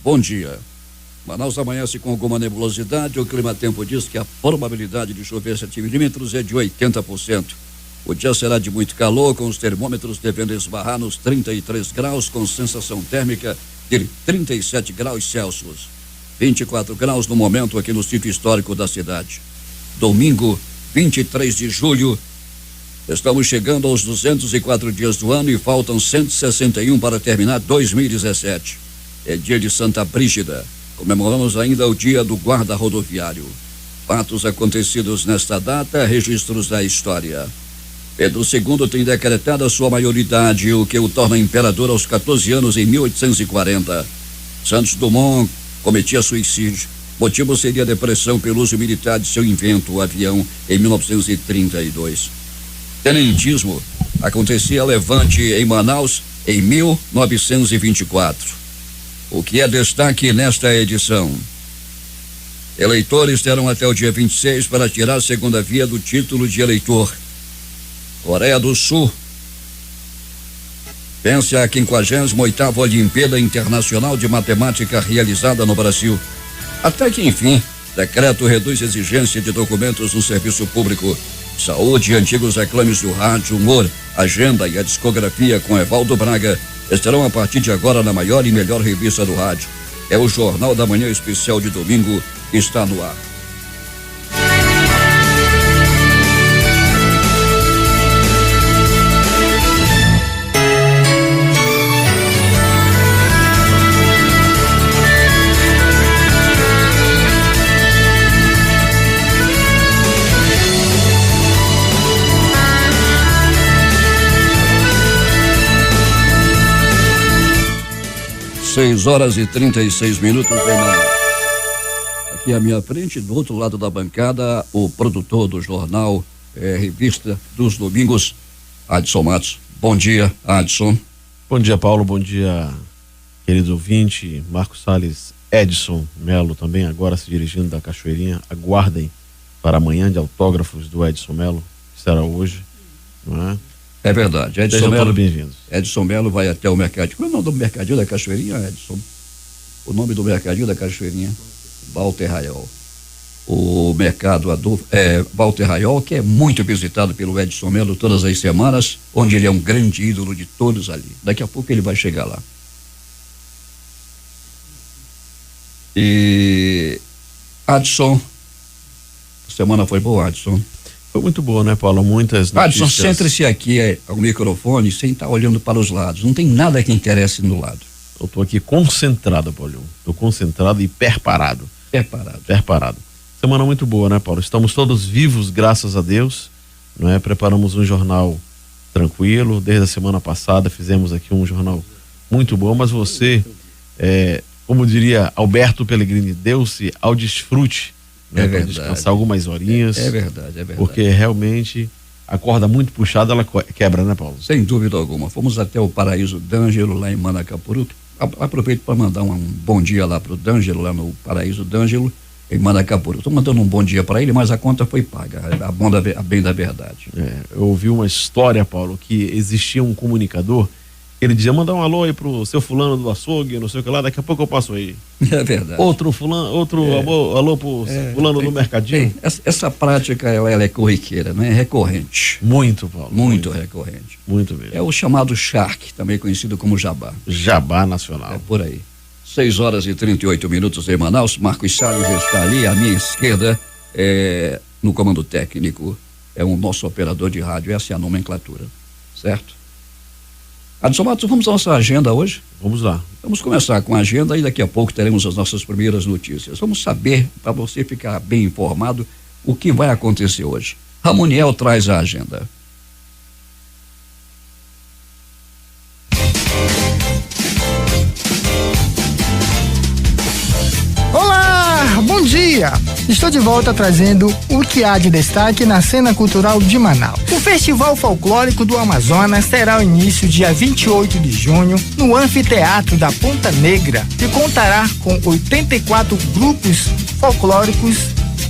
Bom dia. Manaus amanhece com alguma nebulosidade. O clima-tempo diz que a probabilidade de chover 7 milímetros é de 80%. O dia será de muito calor, com os termômetros devendo esbarrar nos 33 graus, com sensação térmica de 37 graus Celsius. 24 graus no momento aqui no sítio histórico da cidade. Domingo, 23 de julho. Estamos chegando aos 204 dias do ano e faltam 161 para terminar 2017. É dia de Santa Brígida. Comemoramos ainda o dia do guarda rodoviário. Fatos acontecidos nesta data, registros da história. Pedro II tem decretado a sua maioridade, o que o torna imperador aos 14 anos em 1840. Santos Dumont cometia suicídio. Motivo seria a depressão pelo uso militar de seu invento, o avião, em 1932. Tenentismo. Acontecia levante em Manaus em 1924. O que é destaque nesta edição? Eleitores terão até o dia 26 para tirar a segunda via do título de eleitor. Coreia do Sul vence a 58ª Olimpíada Internacional de Matemática realizada no Brasil. Até que, enfim, decreto reduz exigência de documentos no serviço público. Saúde, antigos reclames do rádio, humor, agenda e a discografia com Evaldo Braga estarão a partir de agora na maior e melhor revista do rádio. É o Jornal da Manhã Especial de domingo que está no ar. 6h36 Aqui à minha frente, do outro lado da bancada, o produtor do jornal Revista dos Domingos, Adson Matos. Bom dia, Adson. Bom dia, Paulo. Bom dia, querido ouvinte. Marcos Salles, Edson Melo também agora se dirigindo da Cachoeirinha. Aguardem para amanhã de autógrafos do Edson Melo, que será hoje, não é? É verdade. Sejam todos bem-vindos. Edson Melo vai até o mercadinho. Qual é o nome do mercadinho da Cachoeirinha, Edson? O nome do mercadinho da Cachoeirinha? Walter Raiol. O mercado Walter Raiol, que é muito visitado pelo Edson Melo todas as semanas, onde ele é um grande ídolo de todos ali. Daqui a pouco ele vai chegar lá. E Adson, a semana foi boa, Adson? Foi muito boa, né, Paulo? Muitas notícias. Adson, centre-se aqui ao microfone sem estar olhando para os lados. Não tem nada que interesse no lado. Eu estou aqui concentrado, Paulo. Estou concentrado e preparado. Preparado. Semana muito boa, né, Paulo? Estamos todos vivos, graças a Deus, não é? Preparamos um jornal tranquilo. Desde a semana passada fizemos aqui um jornal muito bom, mas você, como diria Alberto Pellegrini, deu-se ao desfrute, né, para descansar algumas horinhas. É verdade. Porque realmente a corda muito puxada, ela quebra, né, Paulo? Sem dúvida alguma. Fomos até o Paraíso D'Angelo, lá em Manacapuru. Aproveito para mandar um bom dia lá pro D'Angelo, lá no Paraíso D'Angelo, em Manacapuru. Estou mandando um bom dia para ele, mas a conta foi paga, a bem da verdade. Eu ouvi uma história, Paulo, que existia um comunicador. Ele dizia, mandar um alô aí pro seu fulano do açougue, não sei o que lá, daqui a pouco eu passo aí. É verdade. Alô pro fulano do mercadinho. Essa prática, ela é corriqueira, né? É recorrente. Muito, Paulo. Muito recorrente. Muito mesmo. É o chamado Shark, também conhecido como Jabá. Jabá nacional. É por aí. 6h38 em Manaus. Marcos Salles está ali à minha esquerda, no comando técnico. É o nosso operador de rádio, essa é a nomenclatura, certo? Adson Matos, vamos à nossa agenda hoje? Vamos lá. Vamos começar com a agenda e daqui a pouco teremos as nossas primeiras notícias. Vamos saber, para você ficar bem informado, o que vai acontecer hoje. Ramoniel traz a agenda. Olá, bom dia! Estou de volta trazendo o que há de destaque na cena cultural de Manaus. O Festival Folclórico do Amazonas terá início dia 28 de junho no Anfiteatro da Ponta Negra e contará com 84 grupos folclóricos,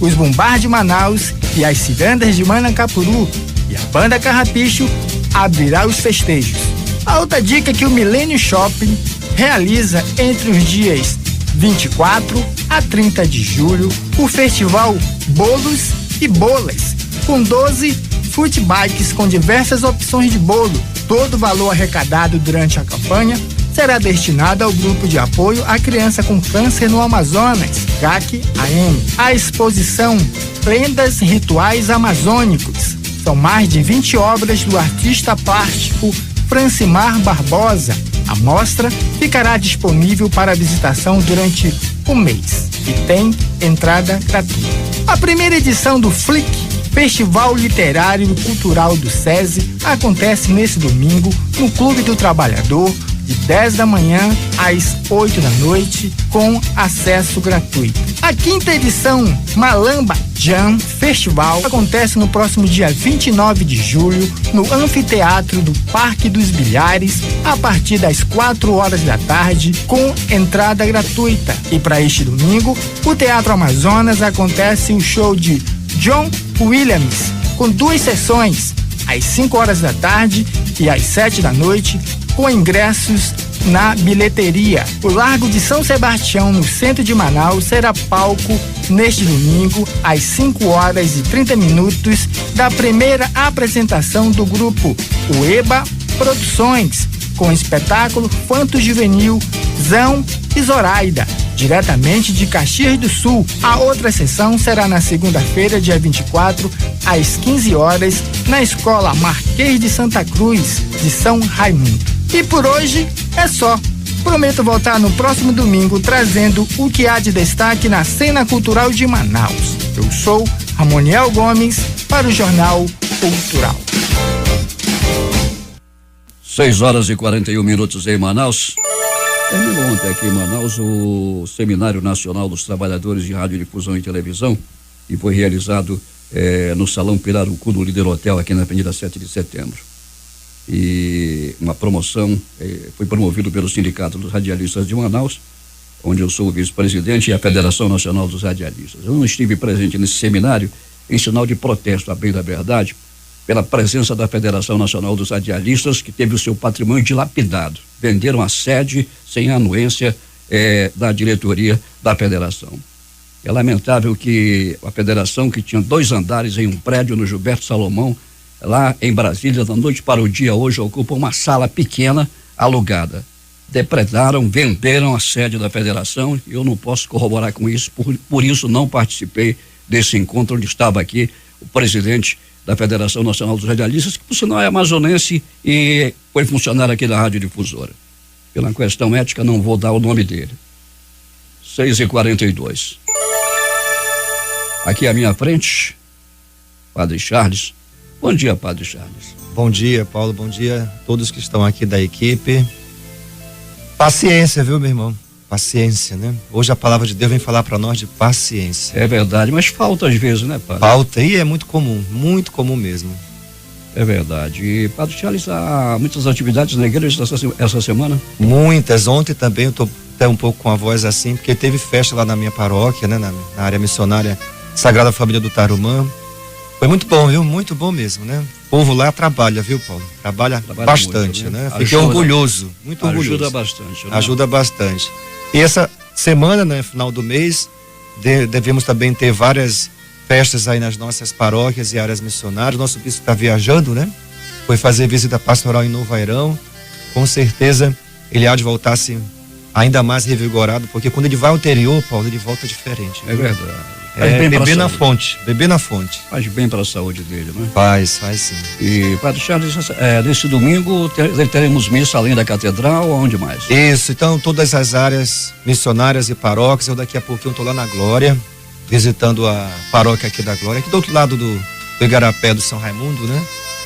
os Bumbás de Manaus e as Cirandas de Manacapuru, e a Banda Carrapicho abrirá os festejos. A outra dica é que o Millennium Shopping realiza entre os dias 24 a 30 de julho, o festival Bolos e Bolas, com 12 food bikes com diversas opções de bolo. Todo o valor arrecadado durante a campanha será destinado ao grupo de apoio à criança com câncer no Amazonas, GAC-AM. A exposição Lendas Rituais Amazônicos. São mais de 20 obras do artista plástico Francimar Barbosa. A mostra ficará disponível para visitação durante um mês e tem entrada gratuita. A primeira edição do FLIC, Festival Literário e Cultural do SESI, acontece nesse domingo no Clube do Trabalhador, de 10 da manhã às 8 da noite, com acesso gratuito. A quinta edição Malamba Jam Festival acontece no próximo dia 29 de julho, no Anfiteatro do Parque dos Bilhares, a partir das 4 horas da tarde, com entrada gratuita. E para este domingo, o Teatro Amazonas acontece o show de John Williams, com 2 sessões, às 5 horas da tarde e às 7 da noite, com ingressos na bilheteria. O Largo de São Sebastião, no centro de Manaus, será palco neste domingo, às 5 horas e 30 minutos, da primeira apresentação do grupo Ueba Produções, com o espetáculo Fanto Juvenil, Zão e Zoraida, diretamente de Caxias do Sul. A outra sessão será na segunda-feira, dia 24, às 15 horas, na Escola Marquês de Santa Cruz, de São Raimundo. E por hoje é só. Prometo voltar no próximo domingo trazendo o que há de destaque na cena cultural de Manaus. Eu sou Ramoniel Gomes para o Jornal Cultural. 6 horas e 41 minutos em Manaus. Terminou ontem aqui em Manaus o Seminário Nacional dos Trabalhadores de Radiodifusão e Televisão, que foi realizado no Salão Pirarucu do Líder Hotel, aqui na Avenida 7 de Setembro. E uma promoção foi promovido pelo Sindicato dos Radialistas de Manaus, onde eu sou o vice-presidente, e a Federação Nacional dos Radialistas. Eu não estive presente nesse seminário em sinal de protesto, a bem da verdade, pela presença da Federação Nacional dos Radialistas, que teve o seu patrimônio dilapidado. Venderam a sede sem a anuência da diretoria da federação. É lamentável que a federação, que tinha 2 andares em um prédio no Gilberto Salomão, lá em Brasília, da noite para o dia, hoje ocupa uma sala pequena alugada. Depredaram, venderam a sede da federação, e eu não posso corroborar com isso, por isso não participei desse encontro, onde estava aqui o presidente da Federação Nacional dos Radialistas, que por sinal é amazonense e foi funcionário aqui da radiodifusora. Pela questão ética, não vou dar o nome dele. 6h42. Aqui à minha frente, Padre Charles. Bom dia, Padre Charles. Bom dia, Paulo. Bom dia a todos que estão aqui da equipe. Paciência, viu, meu irmão? Paciência, né? Hoje a palavra de Deus vem falar para nós de paciência. É verdade, mas falta às vezes, né, Padre? Falta, e é muito comum mesmo. É verdade. E, Padre Charles, há muitas atividades na igreja essa semana? Muitas. Ontem também eu tô até um pouco com a voz assim, porque teve festa lá na minha paróquia, né? Na área missionária Sagrada Família do Tarumã. Foi muito bom, viu? Muito bom mesmo, né? O povo lá trabalha, viu, Paulo? Trabalha bastante, muito, né? Fiquei orgulhoso, muito orgulhoso. Ajuda bastante, né? Ajuda bastante. E essa semana, né, final do mês, devemos também ter várias festas aí nas nossas paróquias e áreas missionárias. Nosso bispo está viajando, né? Foi fazer visita pastoral em Novo Airão. Com certeza ele há de voltar assim, ainda mais revigorado, porque quando ele vai ao interior, Paulo, ele volta diferente. É verdade. Beber na fonte, beber na fonte. Faz bem para a saúde dele, né? Faz sim. E, Padre Charles, nesse domingo teremos missa além da catedral, onde mais? Isso, então todas as áreas missionárias e paróquias. Eu daqui a pouquinho estou lá na Glória, visitando a paróquia aqui da Glória, aqui do outro lado do Igarapé do São Raimundo, né?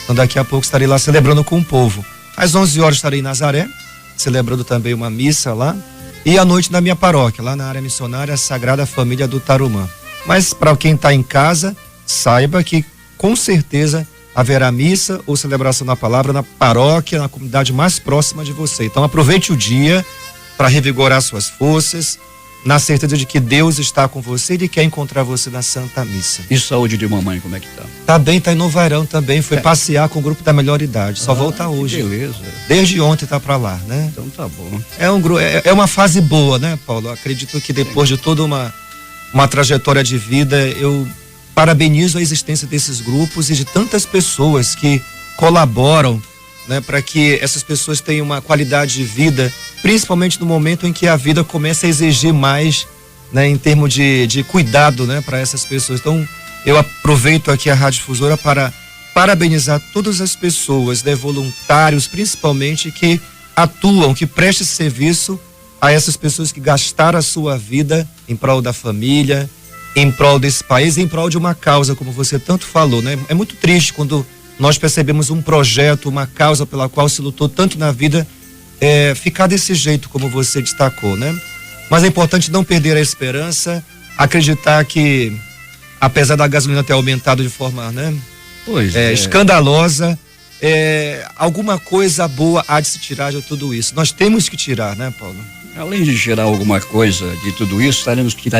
Então daqui a pouco estarei lá celebrando com o povo. Às 11 horas estarei em Nazaré, celebrando também uma missa lá. E à noite na minha paróquia, lá na área missionária Sagrada Família do Tarumã. Mas para quem está em casa, saiba que com certeza haverá missa ou celebração da palavra na paróquia, na comunidade mais próxima de você. Então aproveite o dia para revigorar suas forças, na certeza de que Deus está com você e Ele quer encontrar você na Santa Missa. E saúde de mamãe, como é que tá? Tá bem, tá em Novairão também, foi passear com o grupo da melhor idade, só volta hoje. Beleza. Desde ontem tá pra lá, né? Então tá bom. É uma fase boa, né, Paulo? Eu acredito que depois de toda uma trajetória de vida, eu parabenizo a existência desses grupos e de tantas pessoas que colaboram, né, para que essas pessoas tenham uma qualidade de vida, principalmente no momento em que a vida começa a exigir mais, né, em termos de cuidado, né, para essas pessoas. Então, eu aproveito aqui a Rádio Difusora para parabenizar todas as pessoas, né, voluntários principalmente, que atuam, que prestam serviço a essas pessoas que gastaram a sua vida em prol da família, em prol desse país, em prol de uma causa, como você tanto falou, né? É muito triste quando nós percebemos um projeto, uma causa pela qual se lutou tanto na vida, ficar desse jeito como você destacou, né? Mas é importante não perder a esperança, acreditar que, apesar da gasolina ter aumentado de forma, né, escandalosa, alguma coisa boa há de se tirar de tudo isso. Nós temos que tirar, né, Paulo? Além de tirar alguma coisa de tudo isso, teremos que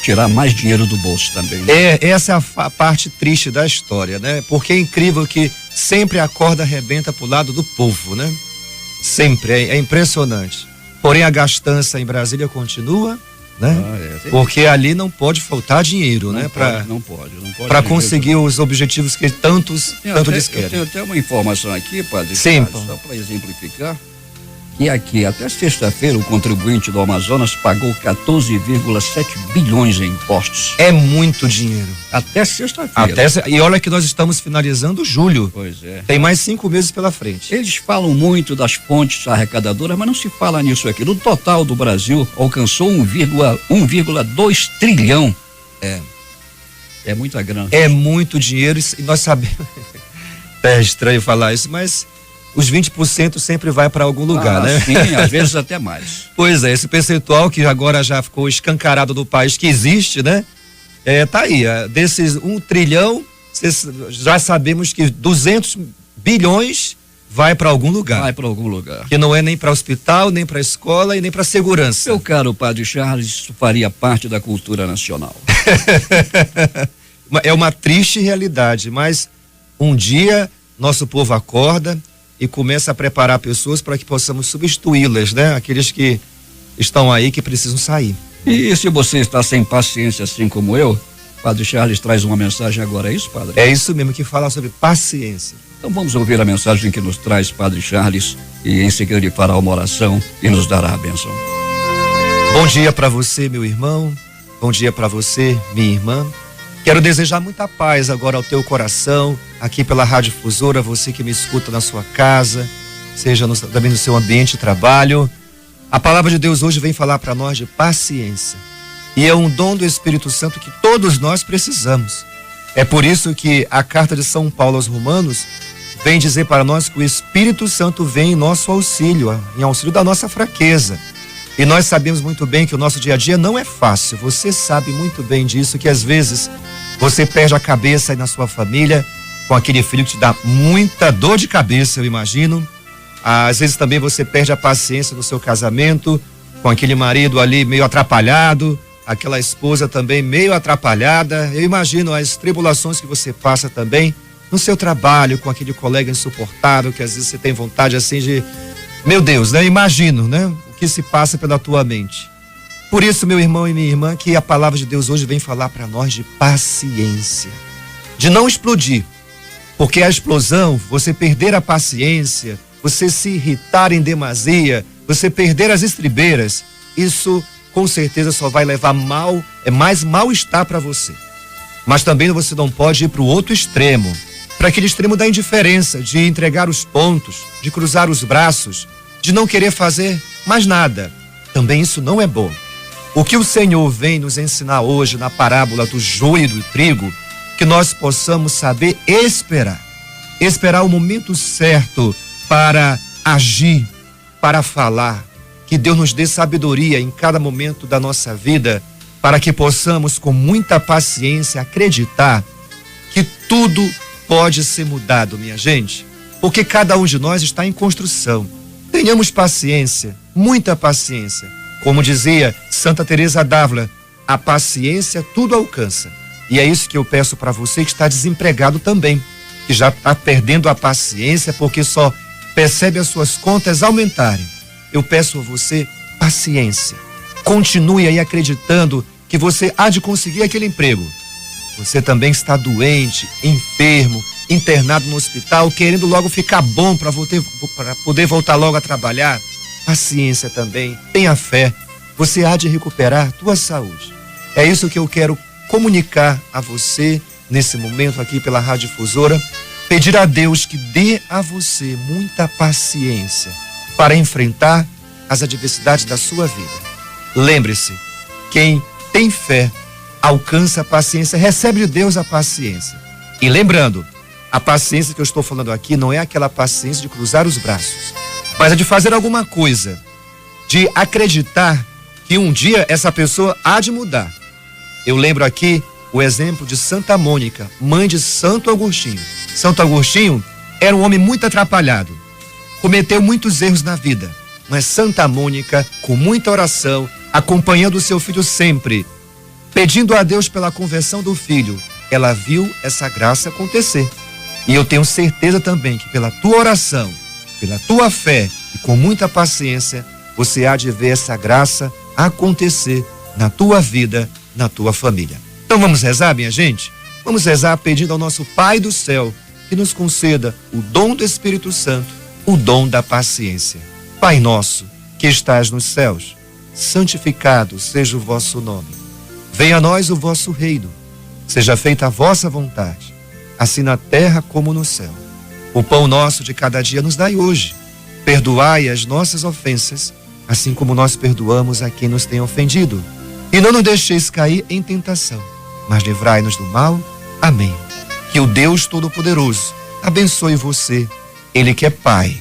tirar mais dinheiro do bolso também. Né? Essa é a parte triste da história, né? Porque é incrível que sempre a corda arrebenta pro lado do povo, né? Sempre, é impressionante. Porém, a gastança em Brasília continua, né? Porque ali não pode faltar dinheiro, né? Não pode. Para conseguir os objetivos que tanto eles querem. Eu tenho até uma informação aqui, padre. Sim. Só para exemplificar. E aqui, até sexta-feira, o contribuinte do Amazonas pagou 14,7 bilhões em impostos. É muito dinheiro. Até sexta-feira. E olha que nós estamos finalizando julho. Pois é. Tem mais 5 meses pela frente. Eles falam muito das fontes arrecadadoras, mas não se fala nisso aqui. No total do Brasil, alcançou 1,2 trilhão. É muita grana. É muito dinheiro e nós sabemos. É estranho falar isso, mas os 20% sempre vai para algum lugar, né? Sim, às vezes até mais. Pois é, esse percentual que agora já ficou escancarado do país que existe, né? Tá aí, desses 1 trilhão, já sabemos que 200 bilhões vai para algum lugar. Vai para algum lugar. Que não é nem para hospital, nem para escola e nem para segurança. Meu caro padre Charles, isso faria parte da cultura nacional. É uma triste realidade, mas um dia nosso povo acorda e começa a preparar pessoas para que possamos substituí-las, né? Aqueles que estão aí que precisam sair. E se você está sem paciência assim como eu, padre Charles traz uma mensagem agora, é isso, padre? É isso mesmo, que fala sobre paciência. Então vamos ouvir a mensagem que nos traz padre Charles e em seguida ele fará uma oração e nos dará a bênção. Bom dia para você, meu irmão. Bom dia para você, minha irmã. Quero desejar muita paz agora ao teu coração, aqui pela Rádio Difusora, você que me escuta na sua casa, seja também no seu ambiente de trabalho. A palavra de Deus hoje vem falar para nós de paciência. E é um dom do Espírito Santo que todos nós precisamos. É por isso que a carta de São Paulo aos Romanos vem dizer para nós que o Espírito Santo vem em nosso auxílio, em auxílio da nossa fraqueza. E nós sabemos muito bem que o nosso dia a dia não é fácil. Você sabe muito bem disso, que às vezes você perde a cabeça aí na sua família, com aquele filho que te dá muita dor de cabeça, eu imagino. Às vezes também você perde a paciência no seu casamento, com aquele marido ali meio atrapalhado, aquela esposa também meio atrapalhada. Eu imagino as tribulações que você passa também no seu trabalho, com aquele colega insuportável, que às vezes você tem vontade assim de... Meu Deus, né? Imagino, né? O que se passa pela tua mente. Por isso, meu irmão e minha irmã, que a palavra de Deus hoje vem falar para nós de paciência. De não explodir. Porque a explosão, você perder a paciência, você se irritar em demasia, você perder as estribeiras, isso com certeza só vai levar mais mal-estar para você. Mas também você não pode ir para o outro extremo, para aquele extremo da indiferença, de entregar os pontos, de cruzar os braços, de não querer fazer mais nada. Também isso não é bom. O que o Senhor vem nos ensinar hoje na parábola do joio e do trigo, que nós possamos saber esperar. Esperar o momento certo para agir, para falar. Que Deus nos dê sabedoria em cada momento da nossa vida, para que possamos com muita paciência acreditar que tudo pode ser mudado, minha gente. Porque cada um de nós está em construção. Tenhamos paciência, muita paciência. Como dizia Santa Teresa d'Ávila, a paciência tudo alcança. E é isso que eu peço para você que está desempregado também, que já está perdendo a paciência porque só percebe as suas contas aumentarem. Eu peço a você paciência. Continue aí acreditando que você há de conseguir aquele emprego. Você também está doente, enfermo, internado no hospital, querendo logo ficar bom para poder voltar logo a trabalhar. Paciência também, tenha fé. Você há de recuperar a tua saúde. É isso que eu quero comunicar a você nesse momento aqui pela Rádio Difusora. Pedir a Deus que dê a você muita paciência para enfrentar as adversidades da sua vida. Lembre-se, quem tem fé alcança a paciência, recebe de Deus a paciência. E lembrando, a paciência que eu estou falando aqui não é aquela paciência de cruzar os braços, mas é de fazer alguma coisa, de acreditar que um dia essa pessoa há de mudar. Eu lembro aqui o exemplo de Santa Mônica, mãe de Santo Agostinho. Santo Agostinho era um homem muito atrapalhado, cometeu muitos erros na vida, mas Santa Mônica, com muita oração, acompanhando o seu filho sempre, pedindo a Deus pela conversão do filho, ela viu essa graça acontecer. E eu tenho certeza também que pela tua oração, pela tua fé e com muita paciência, você há de ver essa graça acontecer na tua vida, na tua família. Então vamos rezar, minha gente? Vamos rezar pedindo ao nosso Pai do céu que nos conceda o dom do Espírito Santo, o dom da paciência. Pai nosso, que estás nos céus, santificado seja o vosso nome. Venha a nós o vosso reino. Seja feita a vossa vontade, assim na terra como no céu. O pão nosso de cada dia nos dai hoje. Perdoai as nossas ofensas, assim como nós perdoamos a quem nos tem ofendido. E não nos deixeis cair em tentação, mas livrai-nos do mal. Amém. Que o Deus Todo-Poderoso abençoe você, Ele que é Pai,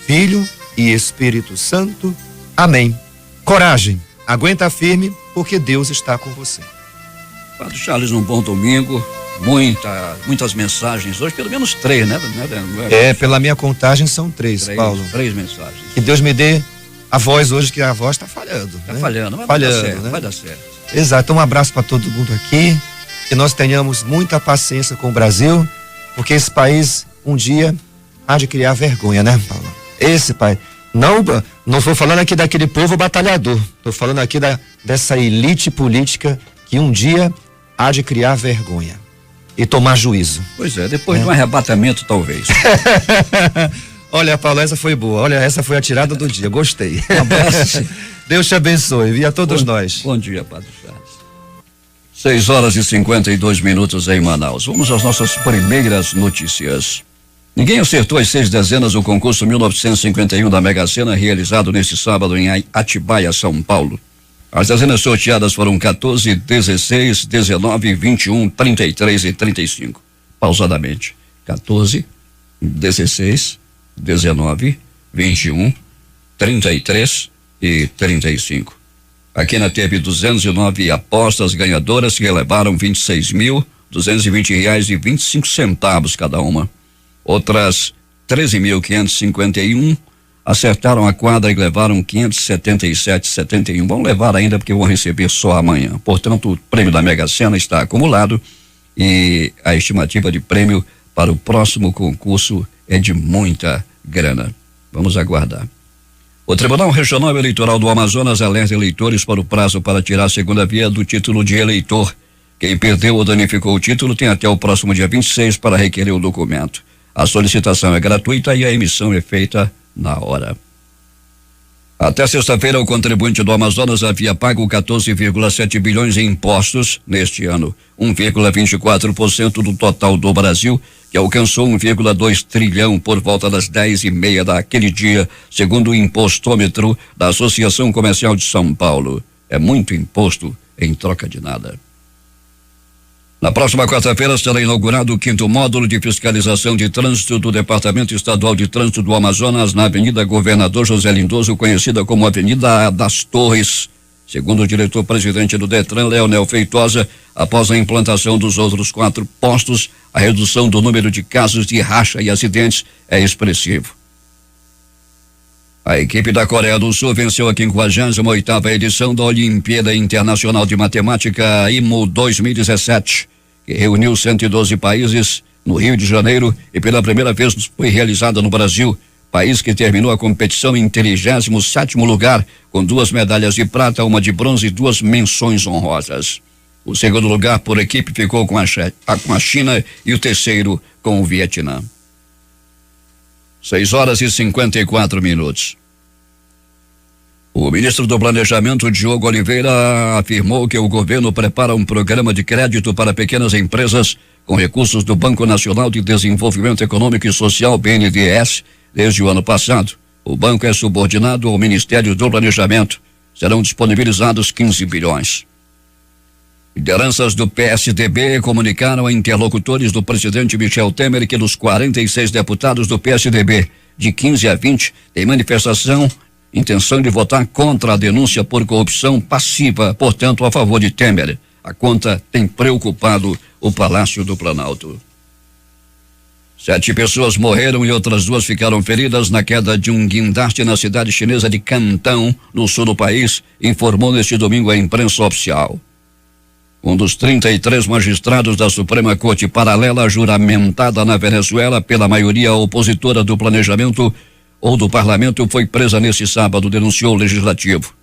Filho e Espírito Santo. Amém. Coragem, aguenta firme, porque Deus está com você. Padre Charles, um bom domingo, muitas mensagens hoje, pelo menos 3, né? Pela minha contagem são 3, Paulo. 3 mensagens. Que Deus me dê a voz hoje, que a voz está falhando. Está falhando, mas falhando, vai dar certo, né? vai dar certo. Exato, então um abraço para todo mundo aqui, que nós tenhamos muita paciência com o Brasil, porque esse país um dia há de criar vergonha, né, Paulo? Esse pai, não estou falando aqui daquele povo batalhador, estou falando aqui dessa elite política que um dia há de criar vergonha e tomar juízo. Pois é, depois de um arrebatamento talvez. Olha, Paulo, essa foi boa. Olha, essa foi a tirada do dia. Gostei. Um abraço. Deus te abençoe. E a todos nós. Bom dia, Padre Charles. 6h52 em Manaus. Vamos às nossas primeiras notícias. Ninguém acertou as 6 dezenas do concurso 1951 da Mega Sena, realizado neste sábado em Atibaia, São Paulo. As dezenas sorteadas foram 14, 16, 19, 21, 33 e 35. Pausadamente. 14, 16, 19, 21, 33 e 35. A Quena teve 209 apostas ganhadoras que levaram R$26.220,25 cada uma. Outras 13.551 acertaram a quadra e levaram 577,71. Vão levar ainda porque vão receber só amanhã. Portanto, o prêmio da Mega Sena está acumulado e a estimativa de prêmio para o próximo concurso é de muita grana. Vamos aguardar. O Tribunal Regional Eleitoral do Amazonas alerta eleitores para o prazo para tirar a segunda via do título de eleitor. Quem perdeu ou danificou o título tem até o próximo dia 26 para requerer o documento. A solicitação é gratuita e a emissão é feita na hora. Até sexta-feira, o contribuinte do Amazonas havia pago 14,7 bilhões em impostos neste ano, 1,24% do total do Brasil, que alcançou 1,2 trilhão por volta das 10h30 daquele dia, segundo o impostômetro da Associação Comercial de São Paulo. É muito imposto em troca de nada. Na próxima quarta-feira será inaugurado o 5º módulo de fiscalização de trânsito do Departamento Estadual de Trânsito do Amazonas na Avenida Governador José Lindoso, conhecida como Avenida das Torres. Segundo o diretor-presidente do Detran, Leonel Feitosa, após a implantação dos outros 4 postos, a redução do número de casos de racha e acidentes é expressivo. A equipe da Coreia do Sul venceu a 58ª edição da Olimpíada Internacional de Matemática IMO 2017, que reuniu 112 países no Rio de Janeiro e pela primeira vez foi realizada no Brasil, país que terminou a competição em 37º lugar, com 2 medalhas de prata, 1 de bronze e 2 menções honrosas. O segundo lugar por equipe ficou com a China e o terceiro com o Vietnã. 6h54. O ministro do Planejamento, Diogo Oliveira, afirmou que o governo prepara um programa de crédito para pequenas empresas com recursos do Banco Nacional de Desenvolvimento Econômico e Social, BNDES, desde o ano passado. O banco é subordinado ao Ministério do Planejamento. Serão disponibilizados 15 bilhões. Lideranças do PSDB comunicaram a interlocutores do presidente Michel Temer que dos 46 deputados do PSDB, de 15 a 20, tem intenção de votar contra a denúncia por corrupção passiva, portanto, a favor de Temer. A conta tem preocupado o Palácio do Planalto. 7 pessoas morreram e outras 2 ficaram feridas na queda de um guindaste na cidade chinesa de Cantão, no sul do país, informou neste domingo a imprensa oficial. Um dos 33 magistrados da Suprema Corte Paralela, juramentada na Venezuela pela maioria opositora do planejamento ou do parlamento, foi presa neste sábado, denunciou o legislativo.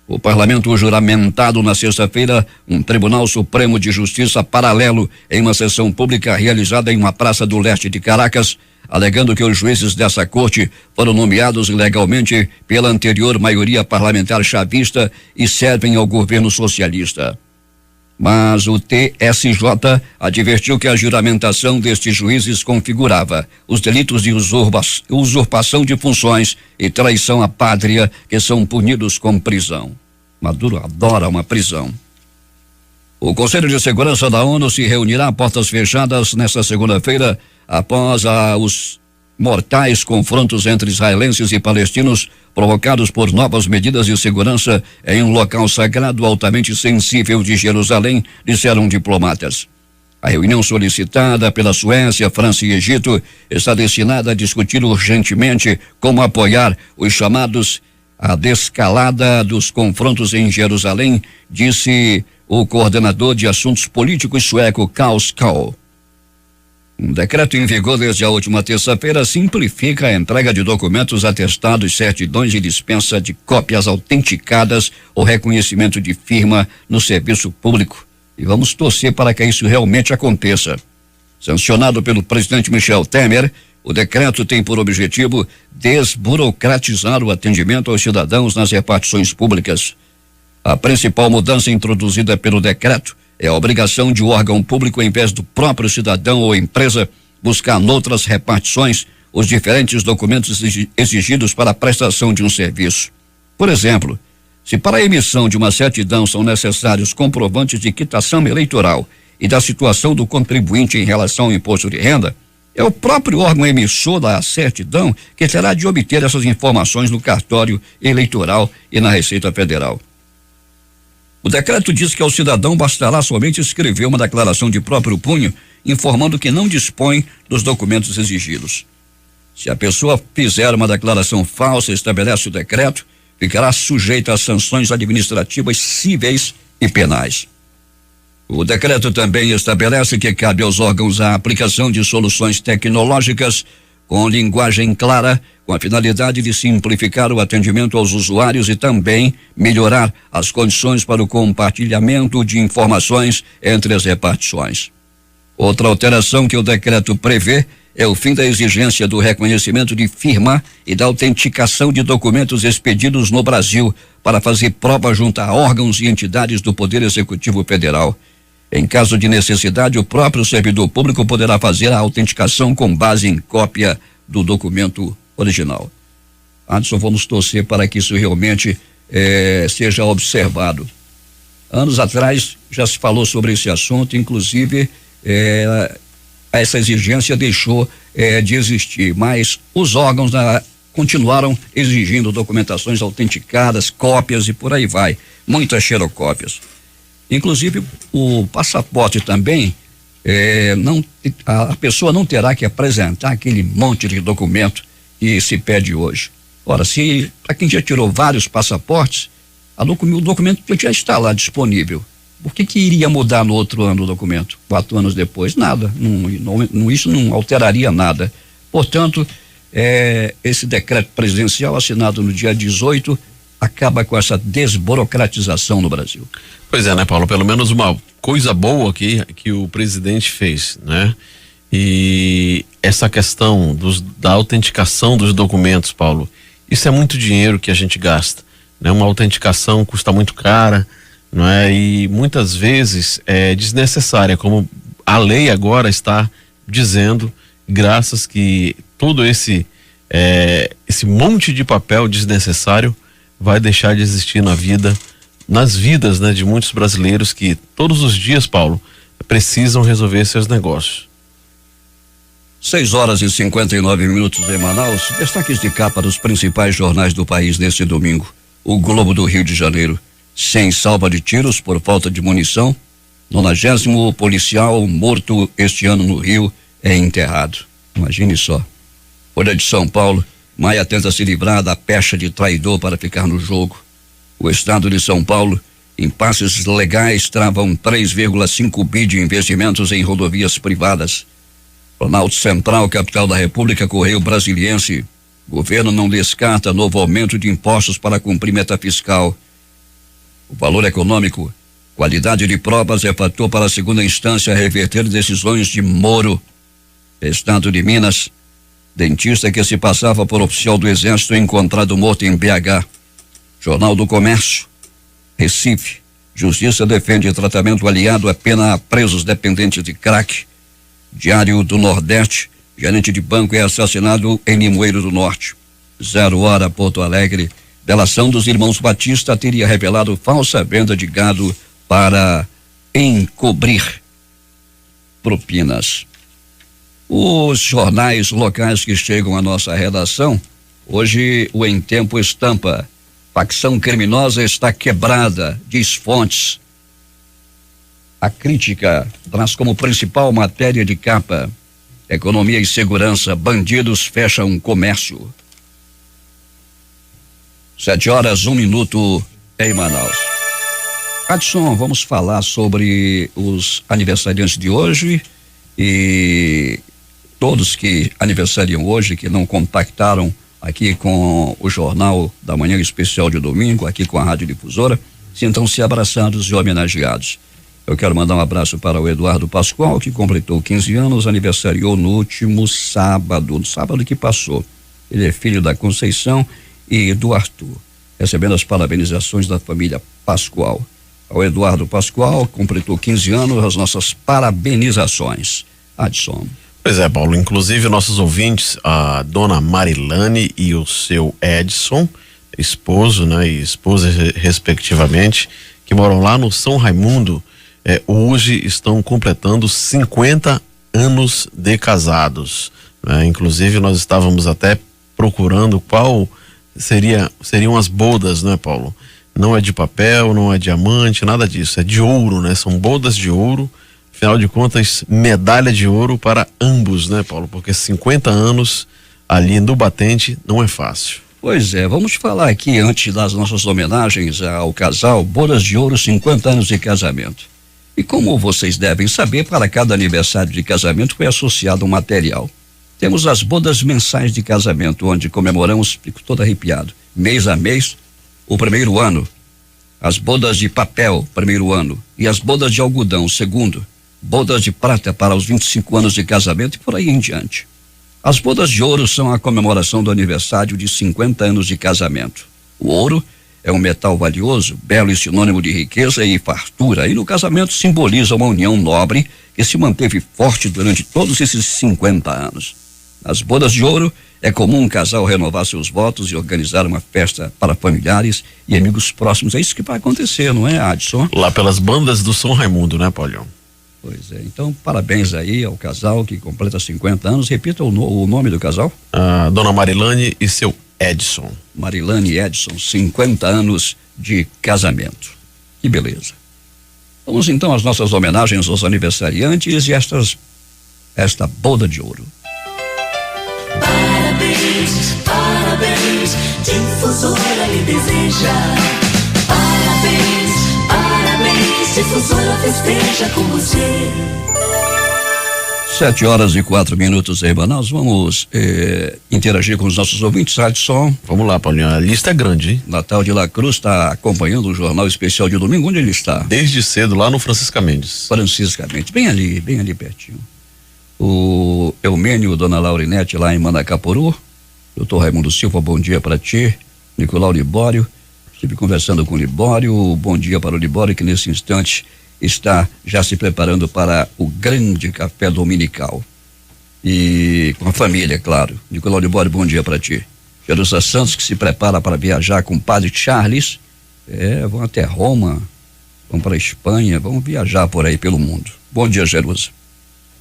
O parlamento juramentado na sexta-feira, um Tribunal Supremo de Justiça paralelo em uma sessão pública realizada em uma praça do leste de Caracas, alegando que os juízes dessa corte foram nomeados ilegalmente pela anterior maioria parlamentar chavista e servem ao governo socialista. Mas o TSJ advertiu que a juramentação destes juízes configurava os delitos de usurpação de funções e traição à pátria, que são punidos com prisão. Maduro adora uma prisão. O Conselho de Segurança da ONU se reunirá a portas fechadas nesta segunda-feira após os mortais confrontos entre israelenses e palestinos provocados por novas medidas de segurança em um local sagrado altamente sensível de Jerusalém, disseram diplomatas. A reunião solicitada pela Suécia, França e Egito está destinada a discutir urgentemente como apoiar os chamados a desescalada dos confrontos em Jerusalém, disse o coordenador de assuntos políticos sueco Klaus Kahl. Um decreto em vigor desde a última terça-feira simplifica a entrega de documentos, atestados, certidões e dispensa de cópias autenticadas ou reconhecimento de firma no serviço público. E vamos torcer para que isso realmente aconteça. Sancionado pelo presidente Michel Temer, o decreto tem por objetivo desburocratizar o atendimento aos cidadãos nas repartições públicas. A principal mudança introduzida pelo decreto é a obrigação de um órgão público, em vez do próprio cidadão ou empresa, buscar noutras repartições os diferentes documentos exigidos para a prestação de um serviço. Por exemplo, se para a emissão de uma certidão são necessários comprovantes de quitação eleitoral e da situação do contribuinte em relação ao imposto de renda, é o próprio órgão emissor da certidão que terá de obter essas informações no cartório eleitoral e na Receita Federal. O decreto diz que ao cidadão bastará somente escrever uma declaração de próprio punho, informando que não dispõe dos documentos exigidos. Se a pessoa fizer uma declaração falsa, estabelece o decreto, ficará sujeita a sanções administrativas cíveis e penais. O decreto também estabelece que cabe aos órgãos a aplicação de soluções tecnológicas com linguagem clara, com a finalidade de simplificar o atendimento aos usuários e também melhorar as condições para o compartilhamento de informações entre as repartições. Outra alteração que o decreto prevê é o fim da exigência do reconhecimento de firma e da autenticação de documentos expedidos no Brasil para fazer prova junto a órgãos e entidades do Poder Executivo Federal. Em caso de necessidade, o próprio servidor público poderá fazer a autenticação com base em cópia do documento original. Anderson, vamos torcer para que isso realmente seja observado. Anos atrás já se falou sobre esse assunto, inclusive essa exigência deixou de existir, mas os órgãos continuaram exigindo documentações autenticadas, cópias e por aí vai, muitas xerocópias. Inclusive o passaporte também, a pessoa não terá que apresentar aquele monte de documento que se pede hoje. Ora, se para quem já tirou vários passaportes, o documento já está lá disponível. Por que iria mudar no outro ano o documento? 4 anos depois? Nada. Isso não alteraria nada. Portanto, esse decreto presidencial assinado no dia 18 acaba com essa desburocratização no Brasil. Pois é, né, Paulo? Pelo menos uma coisa boa que o presidente fez, né? E essa questão da autenticação dos documentos, Paulo, isso é muito dinheiro que a gente gasta, né? Uma autenticação custa muito cara, não é? E muitas vezes é desnecessária, como a lei agora está dizendo, graças que todo esse monte de papel desnecessário vai deixar de existir nas vidas, né, de muitos brasileiros que todos os dias, Paulo, precisam resolver seus negócios. 6h59 em Manaus. Destaques de capa dos principais jornais do país neste domingo. O Globo do Rio de Janeiro. Sem salva de tiros por falta de munição. 90º policial morto este ano no Rio é enterrado. Imagine só. Folha de São Paulo. Maia tenta se livrar da pecha de traidor para ficar no jogo. O estado de São Paulo, impasses legais travam 3,5 bi de investimentos em rodovias privadas. Planalto Central, capital da República, Correio Brasiliense. Governo não descarta novo aumento de impostos para cumprir meta fiscal. O valor econômico, qualidade de provas é fator para a segunda instância reverter decisões de Moro. Estado de Minas. Dentista que se passava por oficial do Exército encontrado morto em BH. Jornal do Comércio. Recife. Justiça defende tratamento aliado à pena a presos dependentes de crack. Diário do Nordeste. Gerente de banco é assassinado em Limoeiro do Norte. 0 hora, Porto Alegre. Delação dos irmãos Batista teria revelado falsa venda de gado para encobrir propinas. Os jornais locais que chegam à nossa redação, hoje o Em Tempo estampa: facção criminosa está quebrada, diz fontes. A Crítica traz como principal matéria de capa: economia e segurança, bandidos fecham comércio. 7h01 em Manaus. Adson, vamos falar sobre os aniversariantes de hoje e todos que aniversariam hoje, que não contactaram aqui com o Jornal da Manhã Especial de domingo, aqui com a Rádio Difusora, sintam-se abraçados e homenageados. Eu quero mandar um abraço para o Eduardo Pascoal, que completou 15 anos, aniversariou no último sábado, no sábado que passou. Ele é filho da Conceição e do Arthur, recebendo as parabenizações da família Pascoal. Ao Eduardo Pascoal, completou 15 anos, as nossas parabenizações. Adson. Pois é, Paulo, inclusive nossos ouvintes, a dona Marilane e o seu Edson, esposo, né, e esposa respectivamente, que moram lá no São Raimundo, hoje estão completando 50 anos de casados, né? Inclusive nós estávamos até procurando qual seriam as bodas, né, Paulo? Não é de papel, não é diamante, nada disso, é de ouro, né? São bodas de ouro, afinal de contas, medalha de ouro para ambos, né, Paulo? Porque 50 anos ali no batente não é fácil. Pois é, vamos falar aqui, antes das nossas homenagens ao casal, bodas de ouro, 50 anos de casamento. E como vocês devem saber, para cada aniversário de casamento foi associado um material. Temos as bodas mensais de casamento, onde comemoramos, fico todo arrepiado, mês a mês, o primeiro ano. As bodas de papel, primeiro ano. E as bodas de algodão, segundo. Bodas de prata para os 25 anos de casamento e por aí em diante. As bodas de ouro são a comemoração do aniversário de 50 anos de casamento. O ouro é um metal valioso, belo e sinônimo de riqueza e fartura, e no casamento simboliza uma união nobre que se manteve forte durante todos esses 50 anos. Nas bodas de ouro, é comum um casal renovar seus votos e organizar uma festa para familiares e amigos próximos. É isso que vai acontecer, não é, Adson? Lá pelas bandas do São Raimundo, né, Paulinho? Pois é, então parabéns aí ao casal que completa 50 anos. Repita o nome do casal. A dona Marilane e seu Edson. Marilane e Edson, 50 anos de casamento. Que beleza. Vamos então às nossas homenagens aos aniversariantes e esta boda de ouro. Parabéns, parabéns. parabéns, Difusora lhe deseja. Parabéns, parabéns, Difusora festeja com você. 7h04, em Manaus. Vamos interagir com os nossos ouvintes. Adson. Vamos lá, Paulinho. A lista é grande, hein? Natal de La Cruz está acompanhando o Jornal Especial de domingo. Onde ele está? Desde cedo, lá no Francisca Mendes. Francisca Mendes, bem ali pertinho. O Eumênio, Dona Laurinete, lá em Manacapuru. Doutor Raimundo Silva, bom dia para ti. Nicolau Libório, estive conversando com o Libório. Bom dia para o Libório, que nesse instante está já se preparando para o grande café dominical. E com a família, claro. Nicolau Libório, bom dia para ti. Jerusa Santos, que se prepara para viajar com o Padre Charles. Vão até Roma, vão para a Espanha, vão viajar por aí pelo mundo. Bom dia, Jerusa.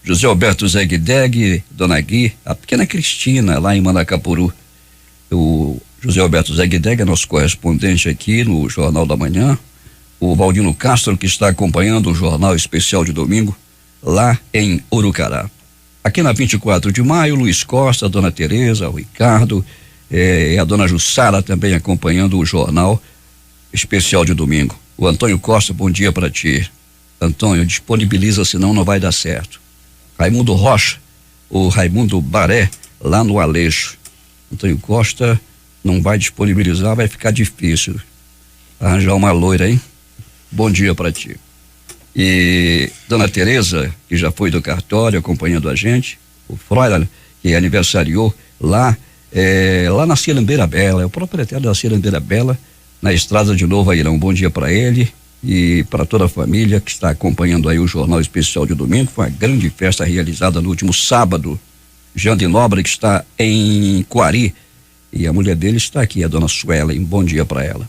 José Alberto Zegdeg, Dona Gui, a pequena Cristina, lá em Manacapuru. O José Alberto Zegdeg é nosso correspondente aqui no Jornal da Manhã. O Valdino Castro, que está acompanhando o Jornal Especial de domingo, lá em Urucará. Aqui na 24 de maio, Luiz Costa, a Dona Tereza, o Ricardo, a Dona Jussara também acompanhando o Jornal Especial de domingo. O Antônio Costa, bom dia para ti. Antônio, disponibiliza, senão não vai dar certo. Raimundo Rocha, o Raimundo Baré, lá no Aleixo. Antônio Costa não vai disponibilizar, vai ficar difícil arranjar uma loira, hein? Bom dia para ti. E Dona Tereza, que já foi do cartório acompanhando a gente, o Froilan, que aniversariou lá na Cirandeira Bela, é o proprietário da Cirandeira Bela, na estrada de Novo Airão. Bom dia para ele e para toda a família que está acompanhando aí o Jornal Especial de domingo. Foi uma grande festa realizada no último sábado. Jean de Nobre, que está em Coari, e a mulher dele está aqui, a Dona Suelen. Bom dia para ela.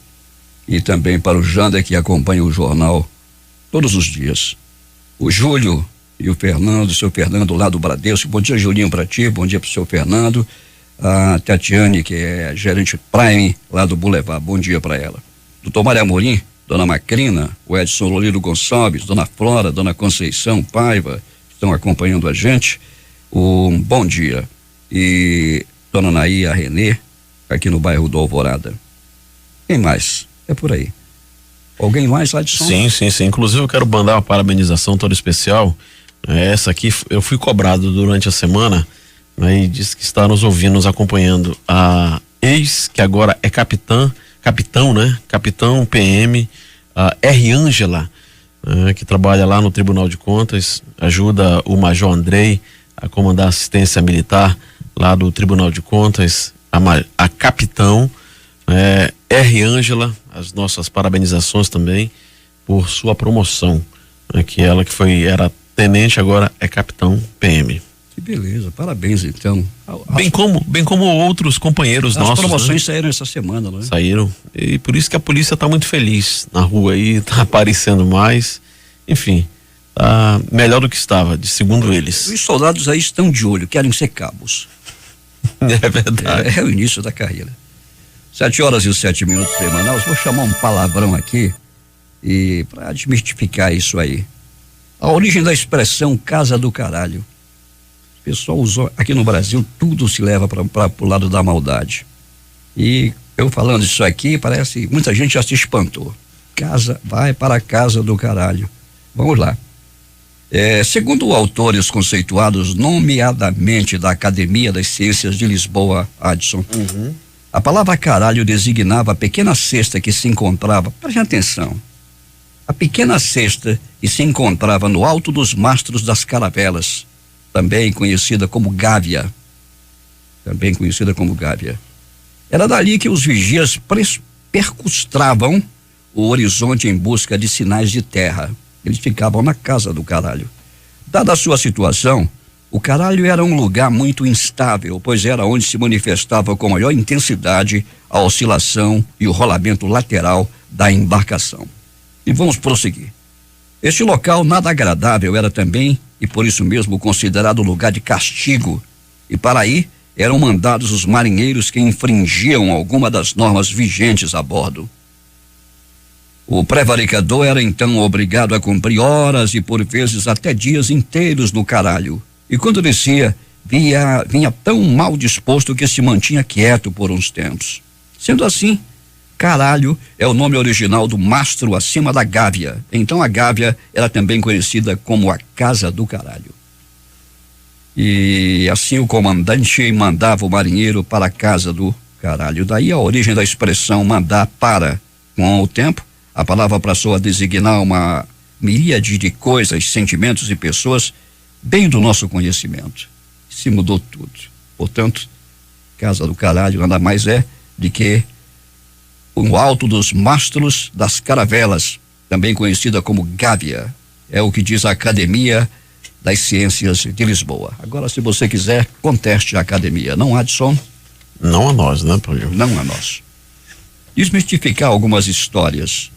E também para o Jander, que acompanha o jornal todos os dias. O Júlio e o Fernando, o seu Fernando lá do Bradesco. Bom dia, Julinho, para ti. Bom dia para o seu Fernando. A Tatiane, que é gerente Prime lá do Boulevard. Bom dia para ela. Doutor Mário Amorim, Dona Macrina, o Edson Loliro Gonçalves, Dona Flora, Dona Conceição Paiva, estão acompanhando a gente. Um bom dia. E Dona Naia Renê, aqui no bairro do Alvorada. Quem mais? É por aí. Alguém mais lá de som? Sim. Inclusive eu quero mandar uma parabenização toda especial. Essa aqui eu fui cobrado durante a semana, né, e disse que está nos ouvindo, nos acompanhando. A ex, que agora é capitão, né? Capitão PM, a R. Ângela, que trabalha lá no Tribunal de Contas, ajuda o Major Andrei a comandar a assistência militar lá do Tribunal de Contas, a capitão, R. Ângela, as nossas parabenizações também por sua promoção, que ela que era tenente, agora é capitão PM. Que beleza, parabéns então. Bem como outros companheiros nossos. As promoções saíram essa semana, não é? Saíram, e por isso que a polícia está muito feliz na rua aí, tá aparecendo mais, enfim, tá melhor do que estava, segundo eles. Os soldados aí estão de olho, querem ser cabos. É verdade. É o início da carreira. 7h07 em Manaus. Vou chamar um palavrão aqui e para desmistificar isso aí. A origem da expressão casa do caralho. O pessoal usou aqui no Brasil, tudo se leva para o lado da maldade. E eu falando isso aqui, parece muita gente já se espantou. Vai para a casa do caralho. Vamos lá. Segundo autores conceituados, nomeadamente da Academia das Ciências de Lisboa, Adson, a palavra caralho designava a pequena cesta que se encontrava, preste atenção, a pequena cesta que se encontrava no alto dos mastros das caravelas, também conhecida como gávea. Era dali que os vigias percustravam o horizonte em busca de sinais de terra. Eles ficavam na casa do caralho. Dada a sua situação, o caralho era um lugar muito instável, pois era onde se manifestava com maior intensidade a oscilação e o rolamento lateral da embarcação. E vamos prosseguir. Este local nada agradável era também, e por isso mesmo, considerado lugar de castigo, e para aí eram mandados os marinheiros que infringiam alguma das normas vigentes a bordo. O prevaricador era então obrigado a cumprir horas e por vezes até dias inteiros no caralho, e quando descia, vinha tão mal disposto que se mantinha quieto por uns tempos. Sendo assim, Caralho é o nome original do mastro acima da Gávea. Então a Gávea era também conhecida como a Casa do Caralho. E assim o comandante mandava o marinheiro para a Casa do Caralho. Daí a origem da expressão mandar para. Com o tempo, a palavra passou a designar uma miríade de coisas, sentimentos e pessoas bem do nosso conhecimento. Se mudou tudo. Portanto, Casa do Caralho nada mais é de que o alto dos mastros das caravelas, também conhecida como Gávea. É o que diz a Academia das Ciências de Lisboa. Agora, se você quiser, conteste a academia. Não, Adson? Não a nós, né, Paulo? Não a nós. Desmistificar algumas histórias,